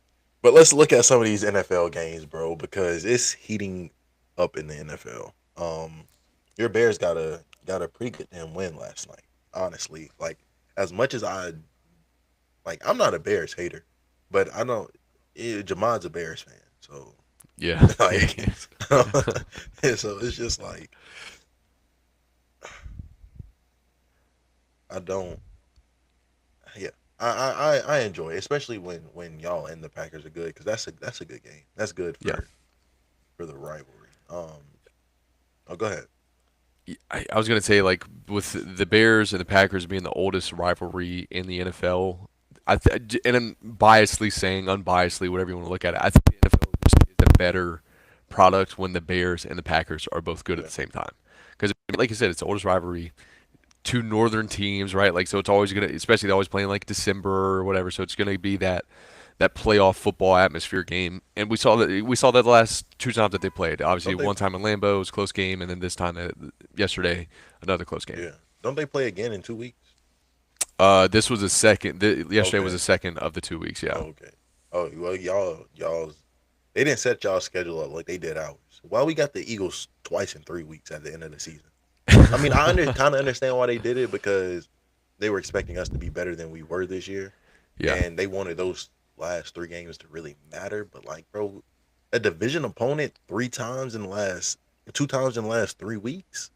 But let's look at some of these NFL games, bro, because it's heating up in the NFL. Your Bears got a pretty good damn win last night. Honestly, like as much as I'm not a Bears hater, but I know Jamad's a Bears fan, so Yeah, yeah, like, yeah. so it's just like I don't. Yeah, I enjoy it, especially when y'all and the Packers are good because that's a good game. That's good Yeah. for the rivalry. Oh, go ahead. I was gonna say like with the Bears and the Packers being the oldest rivalry in the NFL, and I'm biasedly saying, unbiasedly, whatever you want to look at it, I think the NFL just is a better product when the Bears and the Packers are both good at Yeah, the same time. Because like you said, it's the oldest rivalry. Two northern teams, right? Like so, it's always gonna, especially they're always playing like December or whatever. So it's gonna be that playoff football atmosphere game. And we saw that the last two times that they played. Obviously, don't they? one time in Lambeau it was a close game, and then this time yesterday another close game. Yeah, don't they play again in 2 weeks? This was the second. Yesterday was Okay. the second of the 2 weeks. Yeah, Oh, okay. Oh well, y'all they didn't set y'all schedule up like they did ours. Why we got the Eagles twice in 3 weeks at the end of the season? I mean, kind of understand why they did it because they were expecting us to be better than we were this year, yeah, and they wanted those last 3 games to really matter. But like, bro, a division opponent 3 times in the last 2 times in the last 3 weeks,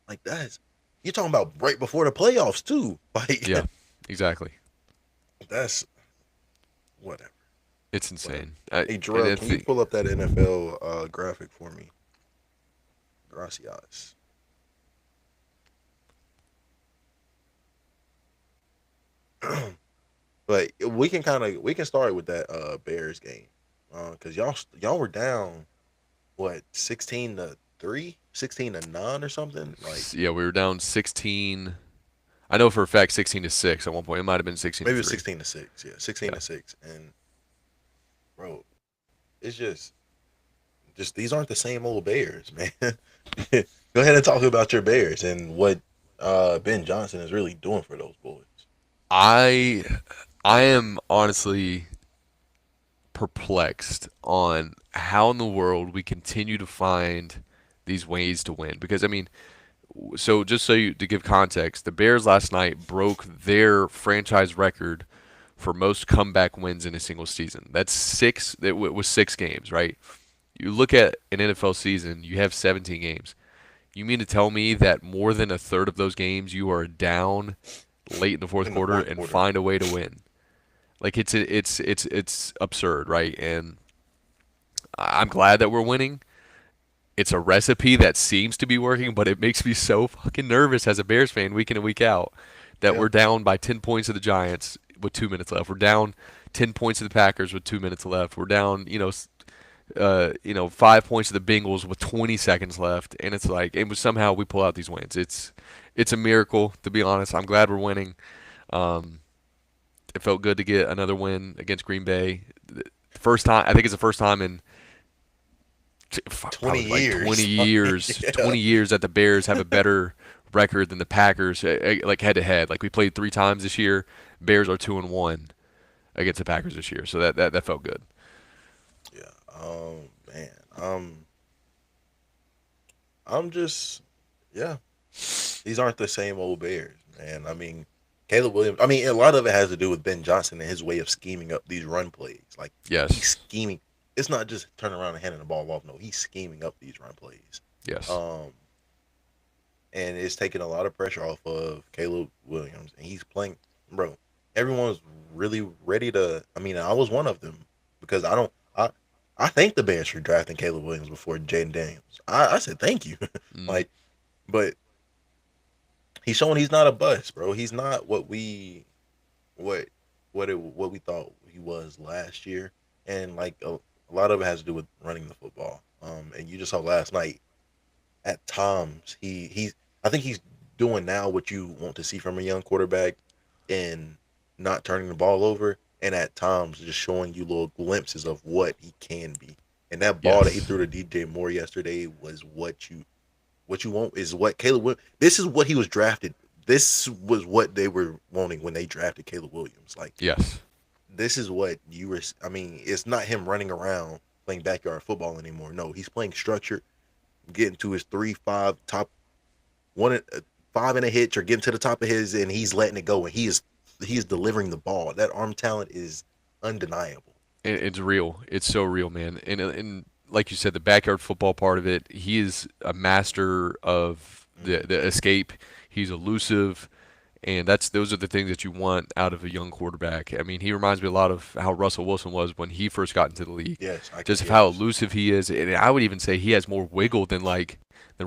like that's you're talking about right before the playoffs too. Like yeah, exactly. that's whatever, It's whatever. insane. Hey, And Jarrell, then can you pull up that NFL graphic for me? Gracias. But we can start with that Bears game, because y'all were down what 16-3, 16-9 or something like yeah, we were down 16. I know for a fact 16-6 at one point. It might have been 16 to maybe it was three. 16-6, yeah, sixteen Yeah. to six, and bro, it's just these aren't the same old Bears, man. Go ahead and talk about your Bears and what Ben Johnson is really doing for those boys. I I am honestly perplexed on how in the world we continue to find these ways to win. Because I mean, so just so you to give context, the Bears last night broke their franchise record for most comeback wins in a single season. That's six. It was 6 games, right? You look at an NFL season, you have 17 games. You mean to tell me that more than a third of those games you are down late in the fourth In the quarter fourth and quarter. find a way to win? Like it's absurd, right? And I'm glad that we're winning. It's a recipe that seems to be working, but it makes me so fucking nervous as a Bears fan week in and week out that Yeah, we're down by 10 points to the Giants with 2 minutes left. We're down 10 points to the Packers with 2 minutes left. We're down, 5 points to the Bengals with 20 seconds left, and it's like, and somehow we pull out these wins. It's a miracle, to be honest. I'm glad we're winning. Um, it felt good to get another win against Green Bay. First time, I think it's the first time in 20 probably like 20 years. years, Yeah, 20 years that the Bears have a better record than the Packers, like head to head. Like we played 3 times this year. Bears are 2-1 against the Packers this year, so that felt good. yeah. Man. I'm just, yeah. These aren't the same old Bears, man. I mean, Caleb Williams. I mean, a lot of it has to do with Ben Johnson and his way of scheming up these run plays. Like he's Yes, scheming. It's not just turning around and handing the ball off. No, he's scheming up these run plays. yes, Um, and it's taking a lot of pressure off of Caleb Williams, and he's playing, bro. Everyone's really ready to. I mean, I was one of them because I don't. I thank the Bears for drafting Caleb Williams before Jaden Daniels. I said thank you, mm, like, but he's showing he's not a bust, bro. He's not what what we thought he was last year, and like a lot of it has to do with running the football. And you just saw last night at times he's I think he's doing now what you want to see from a young quarterback and not turning the ball over, and at times just showing you little glimpses of what he can be. And that ball that he yes, threw to DJ Moore yesterday was what you want is what Caleb. This is what he was drafted this was what they were wanting when they drafted Caleb Williams. Like Yes. this is what you were. I mean, it's not him running around playing backyard football anymore. No, he's playing structured, getting to his 3-5 top one five in a hitch or getting to the top of his, and he's letting it go, and he is delivering the ball. That arm talent is undeniable. It's real. It's so real, man. And like you said, the backyard football part of it, he is a master of the escape. He's elusive, and those are the things that you want out of a young quarterback. I mean, he reminds me a lot of how Russell Wilson was when he first got into the league. Yes, I can. Just of how Yes. elusive he is, and I would even say he has more wiggle than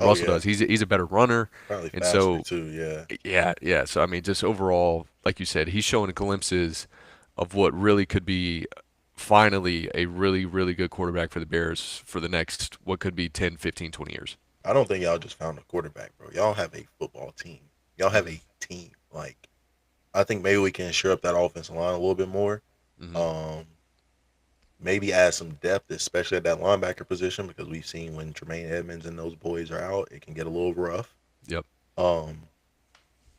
Oh Russell yeah, does. He's a better runner, probably and faster so too. Yeah. yeah. So I mean, just overall, like you said, he's showing glimpses of what really could be finally a really, really good quarterback for the Bears for the next what could be 10, 15, 20 years. I don't think y'all just found a quarterback, bro. Y'all have a football team. Y'all have Mm-hmm. a team. Like I think maybe we can shore up that offensive line a little bit more. Mm-hmm. Um, maybe add some depth, especially at that linebacker position, because we've seen when Tremaine Edmonds and those boys are out, it can get a little rough. Yep. Um,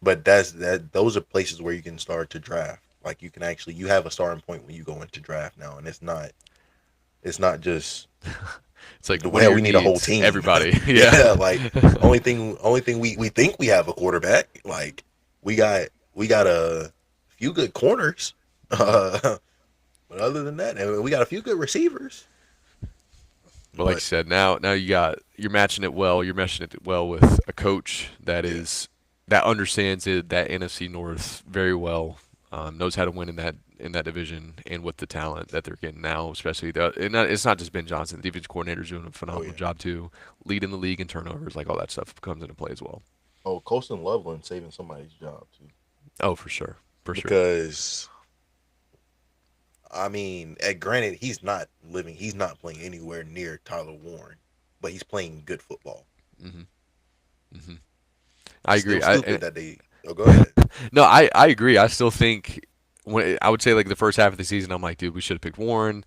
but those are places where you can start to draft. Like you have a starting point when you go into draft now, and it's not just It's like, the what are well, your we need a whole needs? team. Everybody. Yeah, Yeah. like only thing we think we have a quarterback. Like we got a few good corners. Mhm. But other than that, and we got a few good receivers. But like you But said, now you're matching it well. You're meshing it well with a coach yeah, that understands that NFC North very well, knows how to win in that division, and with the talent that they're getting now, especially it's not just Ben Johnson. The defense coordinator's doing a oh phenomenal yeah. job too, leading the league in turnovers, like all that stuff comes into play as well. Oh, Colston Loveland saving somebody's job too. Oh, for sure, for sure. Because I mean, at granted, he's not playing anywhere near Tyler Warren, but he's playing good football. Hmm. Hmm. I It's agree. still stupid that they. Oh, go ahead. No, I agree. I still think when I would say like the first half of the season, I'm like, dude, we should have picked Warren.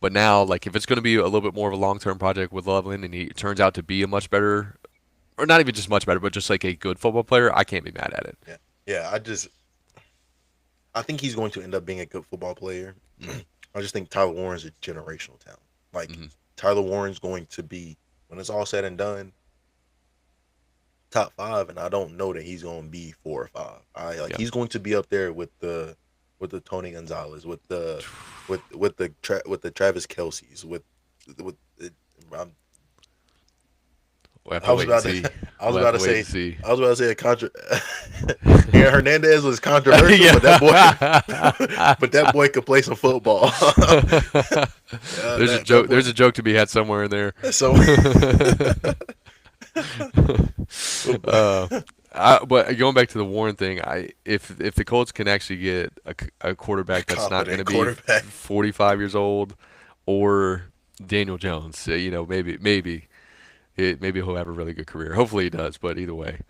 But now, like, if it's going to be a little bit more of a long-term project with Loveland, and he turns out to be a much better, or not even just much better, but just like a good football player, I can't be mad at it. Yeah, yeah. I think he's going to end up being a good football player. Hmm. I just think Tyler Warren's a generational talent. Like Hmm. Tyler Warren's going to be when it's all said and done top five, and I don't know that he's going to be 4 or 5. I like Yeah. he's going to be up there with the Tony Gonzalez, with the Travis Kelce's, with I'm, We'll have I to was wait and about see. to I was We'll about have to to wait say and see. I was about to say a contra. Aaron Hernandez was controversial, but that boy, but that boy could play some football. There's a That joke. boy. There's a joke to be had somewhere in there. So, uh, but going back to the Warren thing, if the Colts can actually get a quarterback that's not going to competent be quarterback. 45 years old, or Daniel Jones, maybe he'll have a really good career. Hopefully he does, but either way.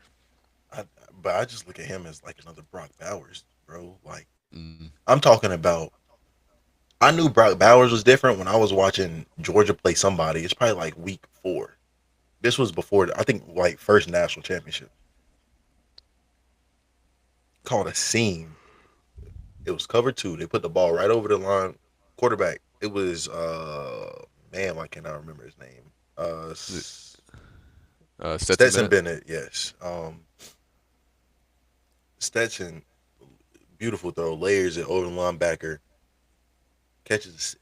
I, but I just look at him as like another Brock Bowers, bro. Like Mm, I'm talking about. I knew Brock Bowers was different when I was watching Georgia play somebody. It's probably like week 4. This was before I think like first national championship. Called a seam. It was cover 2. They put the ball right over the line. Quarterback. It was man, why can't I remember his name? is it, Stetson Stetson Bennett. Bennett. Yes. Stetson, beautiful throw, layers it over the linebacker.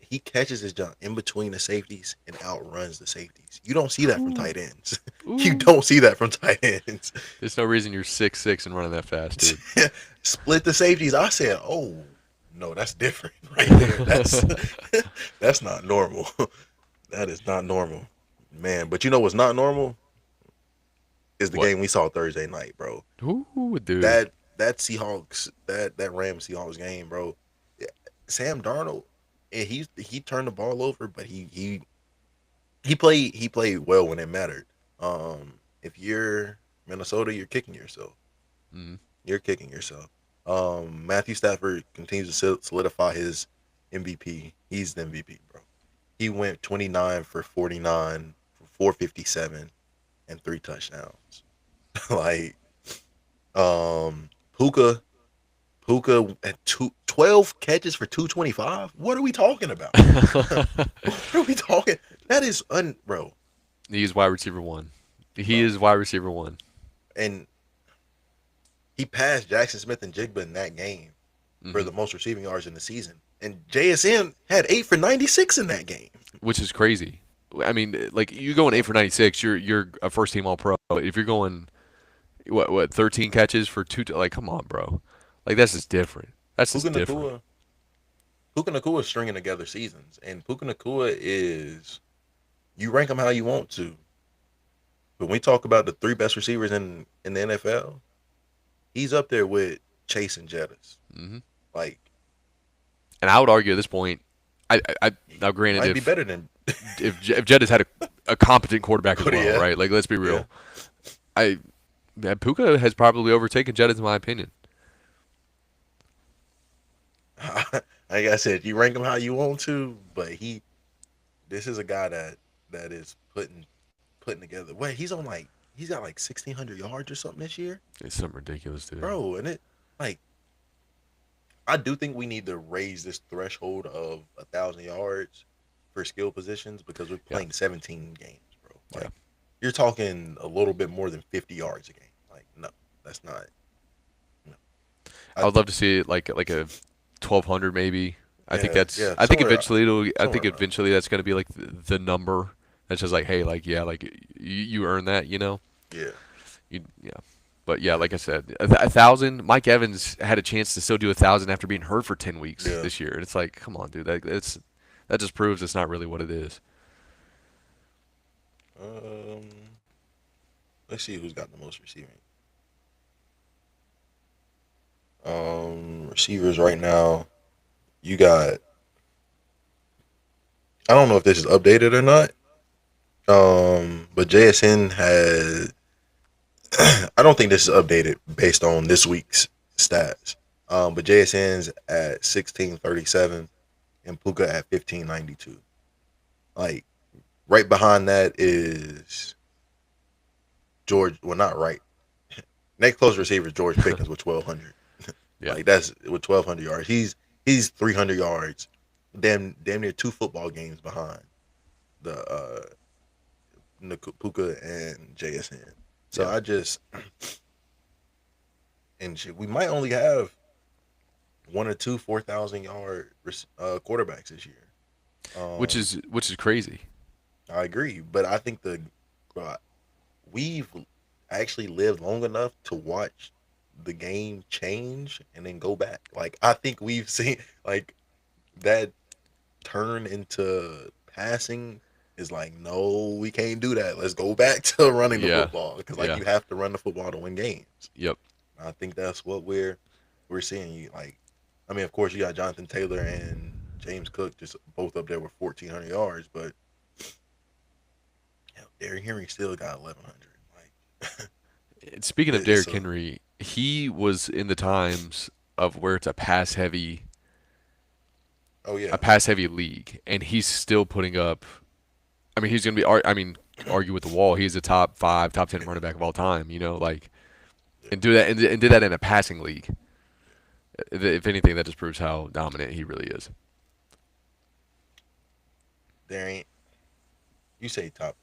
He catches his jump in between the safeties and outruns the safeties. You don't see that from Ooh, tight ends. You ooh. don't see that from tight ends. There's no reason you're 6'6" and running that fast, dude. Split the safeties. I said, "Oh no, that's different right there. That's not normal. That is not normal, man." But you know what's not normal is the What? game we saw Thursday night, bro. Ooh, dude. That Seahawks that Rams Seahawks game, bro. Sam Darnold, and he turned the ball over, but he played well when it mattered. If you're Minnesota, you're kicking yourself. Mm, You're kicking yourself. Matthew Stafford continues to solidify his MVP. He's the MVP, bro. He went 29 for 49 for 457 and 3 touchdowns. Like Puka at 12 catches for 225. What are we talking about? What are we talking? That is bro. He's wide receiver one. He Bro. is wide receiver one. And he passed Jackson Smith and Jigba in that game for Hmm. the most receiving yards in the season. And JSN had 8 for 96 in that game. Which is crazy. I mean, like you going 8 for 96, you're a first team All Pro. If you're going what 13 catches for two, like come on, bro. Like that's just different. That's Puka just different. Nakua, Puka Nakua is stringing together seasons, and Puka Nakua is you rank him how you want to. When we talk about the three best receivers in the NFL, he's up there with Chase and Jettis. Hmm. Like And I would argue at this point, now he granted, might be better than if Jed has had a competent quarterback as Cody. well, Yeah, right? Like let's be yeah. real. I Puka has probably overtaken Jed in my opinion. Like I said, you rank him how you want to, but this is a guy that is putting together. Wait, he's got like 1,600 yards or something this year, It's something ridiculous, dude. bro. And it like I do think we need to raise this threshold of 1,000 yards for skill positions because we're Yeah, playing 17 games, bro. yeah. Like you're talking a little bit more than 50 yards a game. Like no, that's not. No, I I would love to see it like a 1200 maybe. I think yeah that's. yeah I think somewhere eventually it'll. I somewhere think around. eventually that's gonna be like the number. That's just like, hey, like yeah, like you earn that, you know. Yeah Yeah. But yeah, like I said, a thousand. Mike Evans had a chance to still do 1,000 after being hurt for 10 weeks yeah. this year, and it's like, come on, dude. That just proves it's not really what it is. Um, let's see who's got the most receiving. Receivers right now. You got. I don't know if this is updated or not. But JSN had. I don't think this is updated based on this week's stats. But JSN's at 1637 and Puka at 1592. Like right behind that is George. Well, not right. Next close receiver is George Pickens with 1,200. Yeah. Like that's with 1,200 yards. He's 300 yards, damn near two football games behind the Puka and JSN. So Yeah. I just and shit, we might only have one or two 4,000 yard quarterbacks this year. Um, Which is crazy. I agree, but I think uh, we've actually lived long enough to watch the game change and then go back. Like I think we've seen like that turn into passing is like, no, we can't do that. Let's go back to running the Yeah. football because like Yeah. you have to run the football to win games. Yep. I think that's what we're seeing. You like, I mean, of course, you got Jonathan Taylor and James Cook just both up there with 1,400 yards, but Derrick Henry still got 1,100. Like, And speaking of it's Derrick a Henry, he was in the times of where it's oh a yeah, pass heavy league, and he's still putting up. I mean, he's gonna be. I mean, argue with the wall. He's a top five, top 10 running back of all time. You know, like yeah, and do that and did that in a passing league. If anything, that just proves how dominant he really is. there ain't. You say top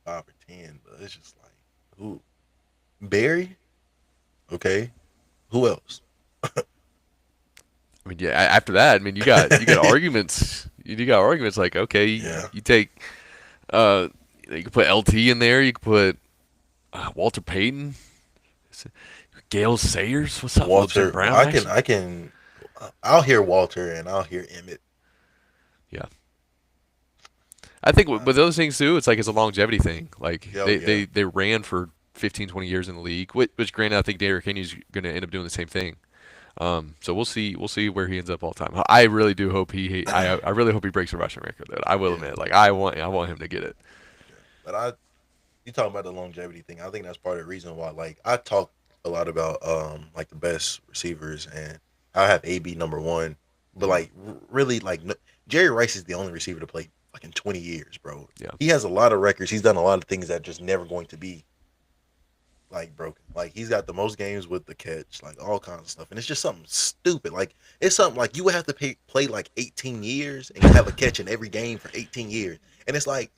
5 or 10, but it's just like who Barry. Okay, who else? I mean, yeah. After that, I mean, you got arguments. You got arguments like, okay, Yeah, you take, uh, you could put LT in there. You could put Walter Payton, Gale Sayers. What's up, little Jim Walter. Brown action? I can. I'll hear Walter and I'll hear Emmett. Yeah, I think Uh, with those things too, it's like it's a longevity thing. Like yeah, oh, yeah. they ran for 15, 20 years in the league, which granted, I think Derrick Henry's going to end up doing the same thing. So we'll see where he ends up all time. I really do hope I really hope he breaks the rushing record. Though I will Yeah, admit, like I want him to get it. yeah. But you talking about the longevity thing. I think that's part of the reason why. Like I talk a lot about like the best receivers, and I have AB number one. But Hmm. like really, like Jerry Rice is the only receiver to play fucking 20 years, bro. Yeah, He has a lot of records. He's done a lot of things that just never going to be like broken. Like he's got the most games with the catch, like all kinds of stuff, and it's just something stupid. Like it's something like you would have to play like 18 years and have a catch in every game for 18 years, and it's like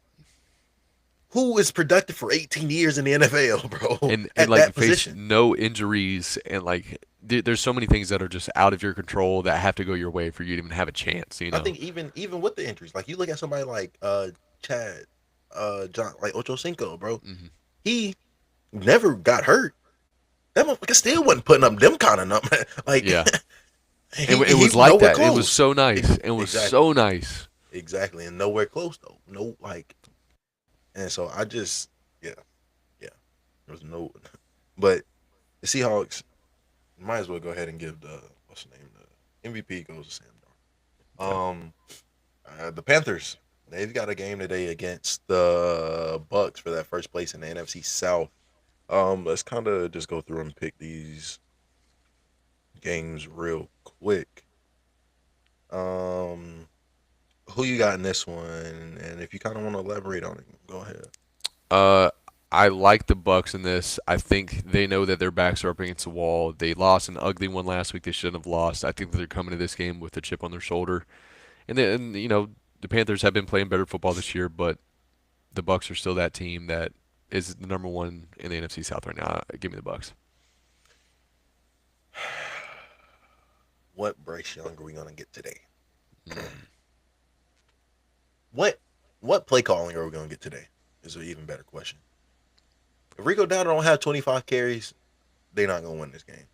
who is productive for 18 years in the NFL, bro, And at like that face position? no injuries and like there's so many things that are just out of your control that have to go your way for you to even have a chance, you I know. think even with the injuries, like you look at somebody like Chad, John, like Ocho Cinco, bro, Hmm. he never got hurt. That motherfucker still wasn't putting up them kind of numbers. Like Yeah. It he was like nowhere that. It was close. so nice. It was Exactly, so nice. exactly, and nowhere close though. No, like, and so I just, yeah, yeah, there was no, but the Seahawks might as well go ahead and give the what's the name, the MVP goes to Sam Yeah. Darnold. The Panthers, they've got a game today against the Bucks for that first place in the NFC South. Let's kind of just go through and pick these games real quick. Um, who you got in this one? And if you kind of want to elaborate on it, go ahead. Uh, I like the Bucks in this. I think they know that their backs are up against the wall. They lost an ugly one last week. They shouldn't have lost. I think that they're coming to this game with a chip on their shoulder. And then you know the Panthers have been playing better football this year, but the Bucks are still that team that is the number one in the NFC South right now. Give me the Bucks. What Bryce Young are we gonna get today? Mm. What what play calling are we gonna get today? Is an even better question. If Rico Dowdle don't have 25 carries, they're not gonna win this game.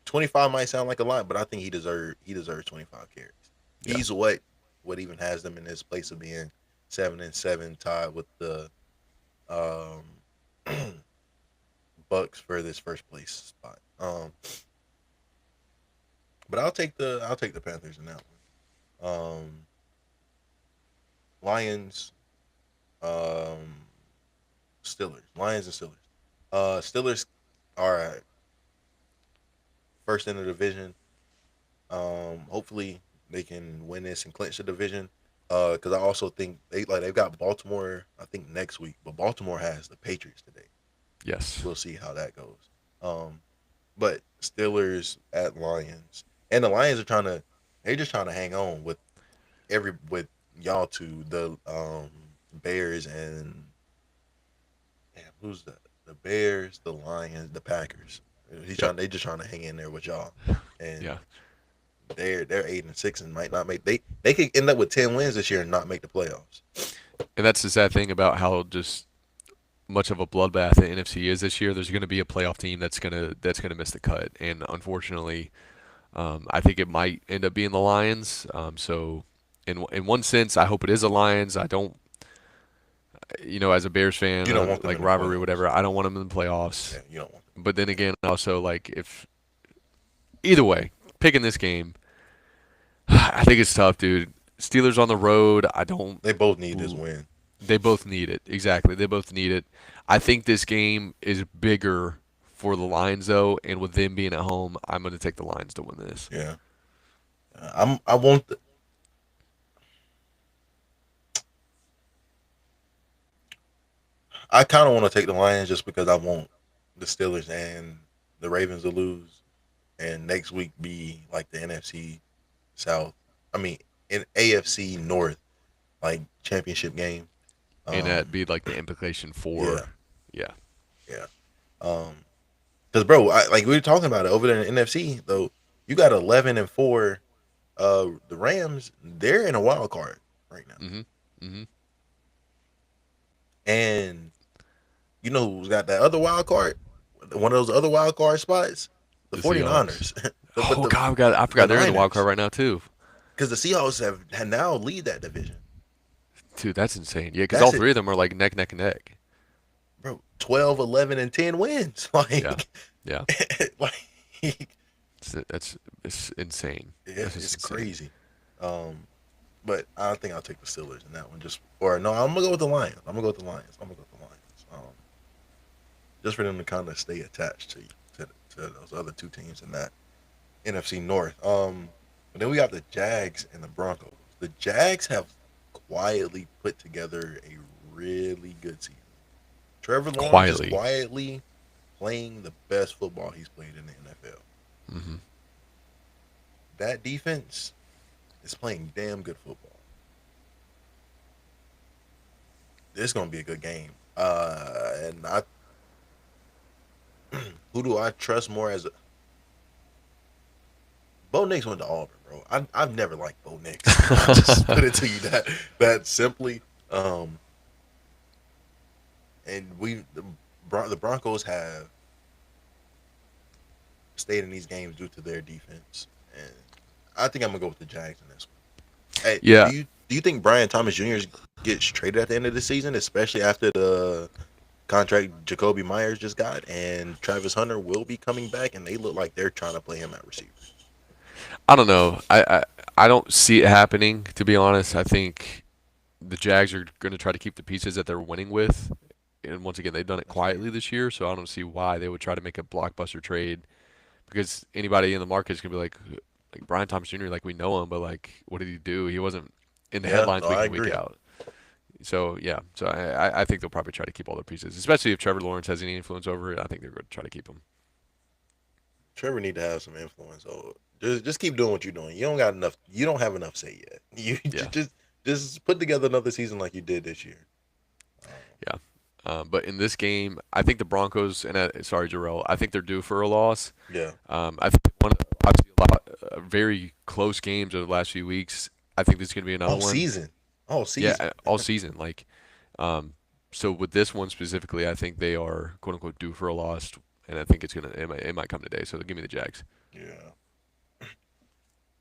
25 might sound like a lot, but I think he deserves 25 carries. Yeah. He's what even has them in this place of being 7-7, tied with the um, Bucks for this first place spot. But I'll take the Panthers in that one. Lions, um, Steelers, Lions and Steelers. Steelers are first in the division. Hopefully they can win this and clinch the division. Because I also think they've got Baltimore. I think next week, but Baltimore has the Patriots today. Yes. We'll see how that goes. But Steelers at Lions, and the Lions are they're just trying to hang on with y'all two, the Bears and damn, who's the Bears, the Lions, the Packers. Yep. They just trying to hang in there with y'all, and Yeah. they're 8-6 and might not make they could end up with 10 wins this year and not make the playoffs. And that's the sad thing about how just much of a bloodbath the NFC is this year. There's going to be a playoff team that's gonna miss the cut, and unfortunately, I think it might end up being the Lions. So, in one sense, I hope it is the Lions. I don't, as a Bears fan, You don't want them like in the rivalry, playoffs. whatever. I don't want them in the playoffs. Yeah, you don't want them. But then again, also like if either way, picking this game, I think it's tough, dude. Steelers on the road. I don't. They both need this win. They both need it. Exactly. They both need it. I think this game is bigger for the Lions though, and with them being at home, I'm going to take the Lions to win this. Yeah, I want I kind of want to take the Lions just because I want the Steelers and the Ravens to lose, and next week be like the NFC South. I mean, in AFC North, like championship game. And that'd Um, be like the implication yeah, for, yeah, yeah. Because bro, like we were talking about it over there in the NFC though. You got 11-4. The Rams, they're in a wild card right now, mhm, mhm. and you know who's got that other wild card? One of those other wild card spots? The The Seahawks. 49ers. But Oh God, I the forgot they're in the wild card Niners. right now too. Because the Seahawks have now lead that division. Dude, that's insane. Yeah, because all That's it, three of them are like neck and neck. bro. 12, 11, and 10 wins. Yeah, Like, yeah. like yeah, It's insane. That's just it's insane. crazy. Um, but I think I'll take the Steelers in that one. Or no, I'm gonna go with the Lions. I'm gonna go with the Lions. Just for them to kind of stay attached to those other two teams in that NFC North. But then we got the Jags and the Broncos. The Jags have quietly put together a really good season. Trevor Lawrence is Quietly. quietly. playing the best football he's played in the NFL. Hmm. That defense is playing damn good football. It's gonna be a good game. And I who do I trust more as a Bo Nix went to Auburn, bro. I've never liked Bo Nix. I'll just put it to you that simply. Um, and the Broncos have stayed in these games due to their defense, and I think I'm gonna go with the Jags in this one. Hey, Yeah, do you think Brian Thomas Jr. gets traded at the end of the season, especially after the contract Jacoby Myers just got, and Travis Hunter will be coming back, and they look like they're trying to play him at receiver. I don't know. I don't see it happening, to be honest. I think the Jags are going to try to keep the pieces that they're winning with. And once again, they've done it That's fair. quietly this year, so I don't see why they would try to make a blockbuster trade because anybody in the market is going to be like Brian Thomas Jr., like we know him, but like what did he do? He wasn't in the Yeah, headlines no, week I in, week agree. out. So yeah, so I think they'll probably try to keep all their pieces, especially if Trevor Lawrence has any influence over it. I think they're going to try to keep him. Trevor need to have some influence. So just keep doing what you're doing. You don't got enough. You don't have enough say yet. You Yeah, just put together another season like you did this year. Um, yeah. But in this game, I think the Broncos and sorry, Jarrell, I think they're due for a loss. yeah, I think one of obviously a lot very close games over the last few weeks. I think this is going to be another all one. season, all Yeah, season. all season. Um, so with this one specifically, I think they are quote unquote due for a loss, and I think it might come today. So give me the Jags. Yeah,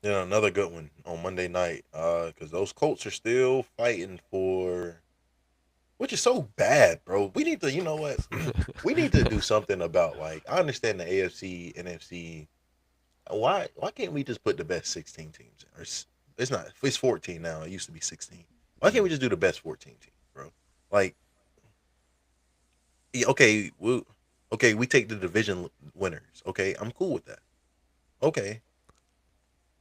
yeah, another good one on Monday night. Because those Colts are still fighting for, which is so bad, bro. We need to, you know what? We need to do something about like. I understand the AFC, NFC. Why can't we just put the best 16 teams in? Or it's not. It's 14 now. It used to be 16. Why can't we Mhm. just do the best 14 teams, bro? Like, yeah, okay, we take the division winners. Okay, I'm cool with that. Okay,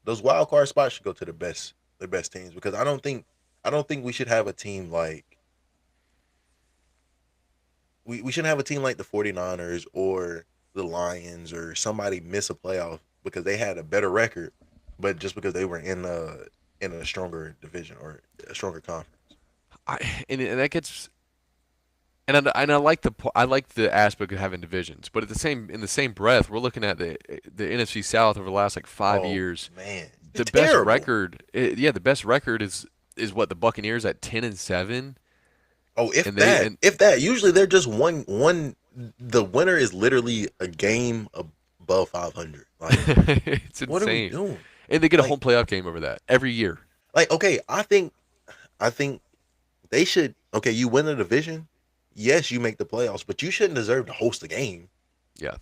those wild card spots should go to the best teams because I don't think we should have a team like we shouldn't have a team like the 49ers or the Lions or somebody miss a playoff because they had a better record, but just because they were in a stronger division or a stronger conference. And that gets and I like I like the aspect of having divisions, but at the same in the same breath, we're looking at the NFC South over the last like 5 years. Man, The it's best terrible. record, yeah, the best record is what the Buccaneers at 10-7, Oh, if and they that, and if that, usually they're just one. The winner is literally a game above 500. Like, it's what are we insane. doing? And they get a Like, home playoff game over that every year. okay, I think they should. Okay, you win the division. Yes, you make the playoffs, but you shouldn't deserve to host the game. Yeah,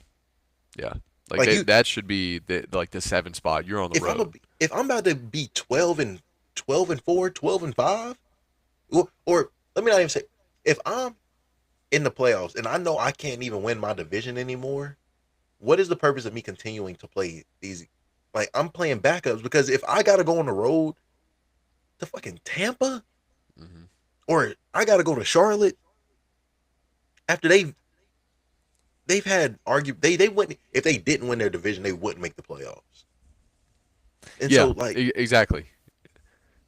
yeah. Like Like you, that should be the 7 spot. You're on the if I'm a, road. if I'm about to be 12 and 4, 12-5, or let me not even say, if I'm in the playoffs and I know I can't even win my division anymore, what is the purpose of me continuing to play these? Like I'm playing backups because if I gotta go on the road to fucking Tampa Hmm. or I gotta go to Charlotte after they've had they wouldn't if they didn't win their division they wouldn't make the playoffs. And so Yeah, like exactly.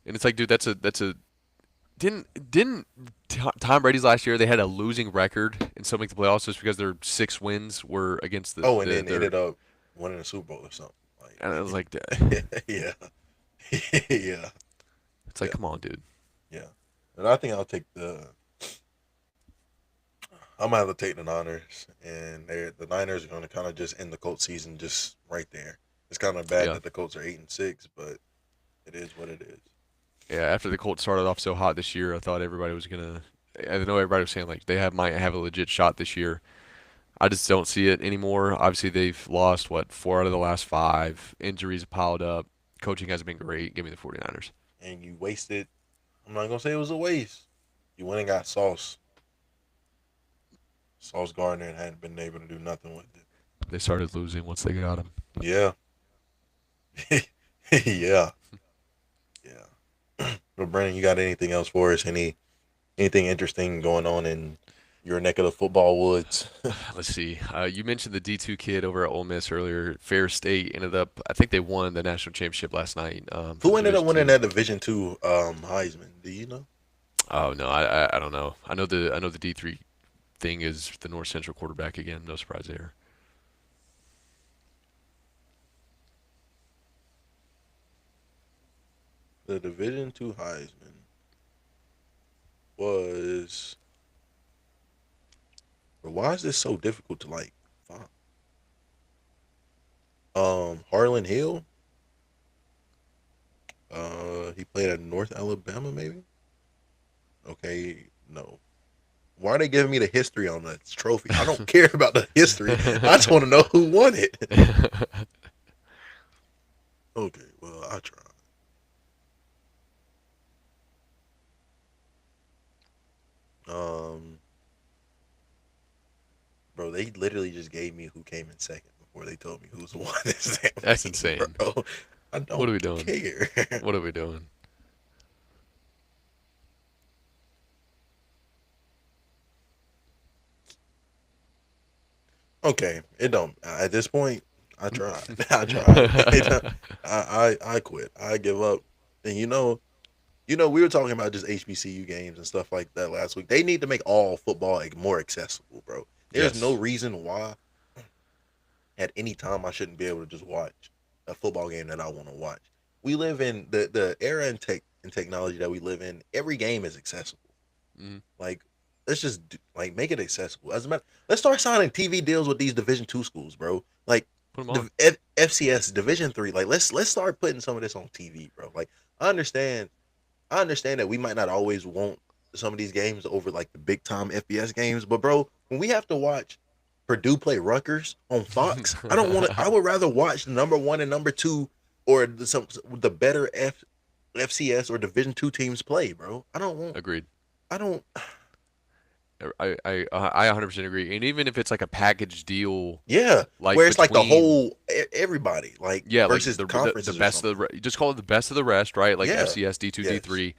And it's like, dude, that's a didn't Tom Brady's last year they had a losing record and still make the playoffs just because their 6 wins were against oh and the then their ended up winning a Super Bowl or something. and I was like, Like yeah. Yeah. it's like, Yeah. come on, dude. Yeah. And I think I'll take I'm gonna have to take the Niners, and the Niners are gonna kind of just end the Colts season just right there. It's kind of bad Yeah, that the Colts are 8-6, but it is what it is. yeah. After the Colts started off so hot this year, I thought everybody was gonna. I know everybody was saying like they might have a legit shot this year. I just don't see it anymore. Obviously, they've lost what 4 out of the last 5. Injuries have piled up. Coaching hasn't been great. Give me the 49ers. And you wasted. I'm not gonna say it was a waste. You went and got Sauce Gardner, and hadn't been able to do nothing with it. They started losing once they got him. Yeah. Yeah. Yeah. But Brandon, you got anything else for us? Anything interesting going on in your neck of the football woods. Let's see. You mentioned the D2 kid over at Ole Miss earlier. Fair State ended up, I think they won the national championship last night for Who the ended up Division winning Two. that Division 2 Heisman? Do you know? Oh no, I don't know. I know the D3 thing is the North Central quarterback again. No surprise there. The Division 2 Heisman was. But why is this so difficult to like find? Harlan Hill. He played at North Alabama, maybe. Okay, no. Why are they giving me the history on the trophy? I don't care about the history. I just want to know who won it. Okay, well I try. Um, bro, they literally just gave me who came in second before they told me who's won this damn That's thing, insane. bro. I What don't are we doing? care. What are we doing? Okay, it don't. At this point, I tried. I tried. I quit. I give up. And we were talking about just HBCU games and stuff like that last week. They need to make all football like more accessible, bro. There's no Yes. reason why at any time I shouldn't be able to just watch a football game that I want to watch. We live in the era and technology that we live in. Every game is accessible. Mm, Like, let's just like make it accessible. As a matter, let's start signing TV deals with these Division 2 schools, bro. Like put them on. the FCS Division 3. Like, let's start putting some of this on TV, bro. Like, I understand. I understand that we might not always want some of these games over like the big time FBS games, but bro, when we have to watch Purdue play Rutgers on Fox, I don't want to. I would rather watch number 1 and number 2 or the better FCS or Division 2 teams play, bro. I don't want. Agreed. I don't. I 100% agree. And even if it's like a package deal, Yeah, like where it's like the between whole everybody like yeah, like versus the conferences or best of something. just call it the best of the rest, right? Like Yeah. FCS, D2, Yes. D3.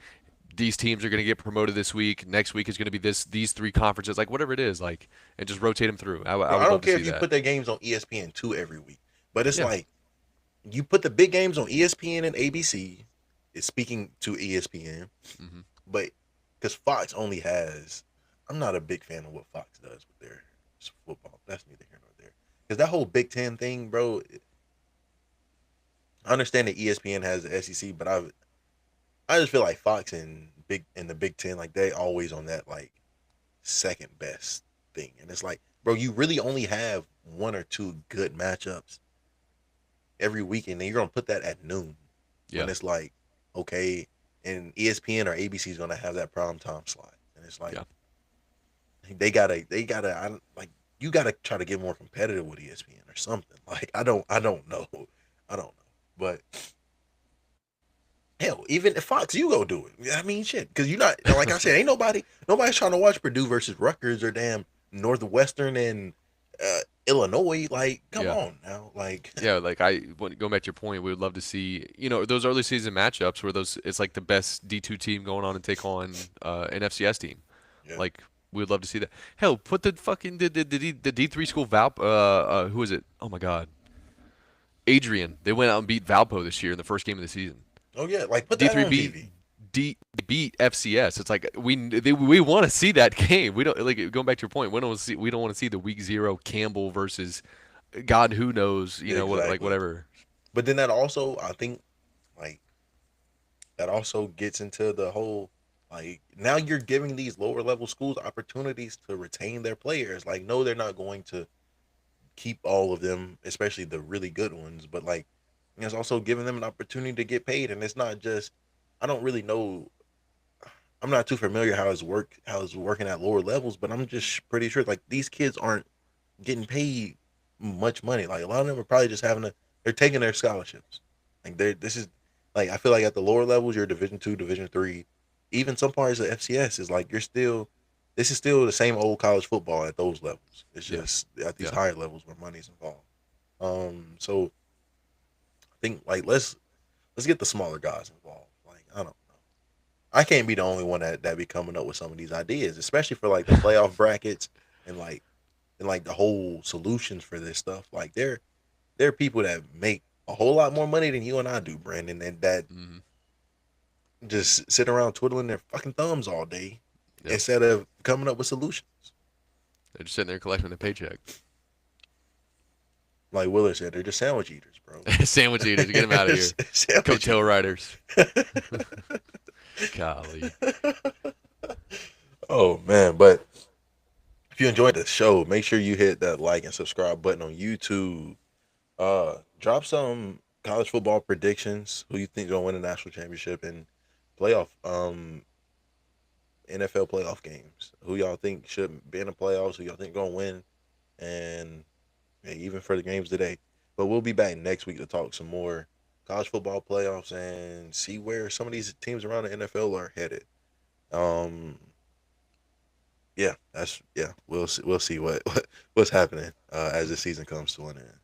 These teams are going to get promoted this week. Next week is going to be these three conferences, like whatever it is, like and just rotate them through. I Bro, I would don't love to care see if you that. put their games on ESPN 2 every week, but it's Yeah, like you put the big games on ESPN and ABC. It's speaking to ESPN, hmm but because Fox only has, I'm not a big fan of what Fox does with their football. That's neither here nor there. Because that whole Big Ten thing, bro. I understand that ESPN has the SEC, but I just feel like Fox and the Big Ten, like they always on that like second best thing, and it's like, bro, you really only have 1 or 2 good matchups every weekend, and you're gonna put that at noon when yeah, it's like, okay, and ESPN or ABC is gonna have that prime time slot, and it's like yeah. they gotta like you gotta try to get more competitive with ESPN or something. Like I don't know, I don't know, but hell, even if Fox, you go do it. I mean, shit, because you're not like I said, ain't nobody's trying to watch Purdue versus Rutgers or damn Northwestern and Illinois. Like, come Yeah. on now, like, Yeah, like going back to your point, we would love to see, those early season matchups where those it's like the best D2 team going on and take on an FCS team. yeah. Like we would love to see that. Hell, put the fucking the D3 school who is it? Oh my God. Adrian. They went out and beat Valpo this year in the first game of the season. Oh yeah, like put that D3 on beat TV. D beat FCS. It's like we want to see that game. We don't like going back to your point. We don't want to see the week 0 Campbell versus God who knows, what like Exactly. whatever. But then that also, I think, like that also gets into the whole like now you're giving these lower level schools opportunities to retain their players. Like, no, they're not going to keep all of them, especially the really good ones. But like, it's also giving them an opportunity to get paid, and it's not just. I don't really know. I'm not too familiar how it's working at lower levels, but I'm just pretty sure like these kids aren't getting paid much money. Like a lot of them are probably just they're taking their scholarships. Like this is like I feel like at the lower levels, you're Division 2, Division 3, even some parts of FCS is like this is still the same old college football at those levels. It's Yeah. just at these Yeah. higher levels where money's involved. So I think like let's get the smaller guys involved. Like I don't know. I can't be the only one that be coming up with some of these ideas, especially for like the playoff brackets and like the whole solutions for this stuff. Like there are people that make a whole lot more money than you and I do, Brandon, and that Hmm. just sit around twiddling their fucking thumbs all day Yep. instead of coming up with solutions. They're just sitting there collecting a paycheck. Like Willer said, they're just sandwich eaters, bro. Sandwich eaters, get them out of here. Sandwich Coattail eaters. riders. Golly. Oh man, but if you enjoyed the show, make sure you hit that like and subscribe button on YouTube. Drop some college football predictions. Who you think gonna win the national championship and playoff NFL playoff games? Who y'all think should be in the playoffs? Who y'all think gonna win? And yeah, even for the games today. But we'll be back next week to talk some more college football playoffs and see where some of these teams around the NFL are headed. Um, yeah, that's yeah. We'll see what what's happening as the season comes to an end.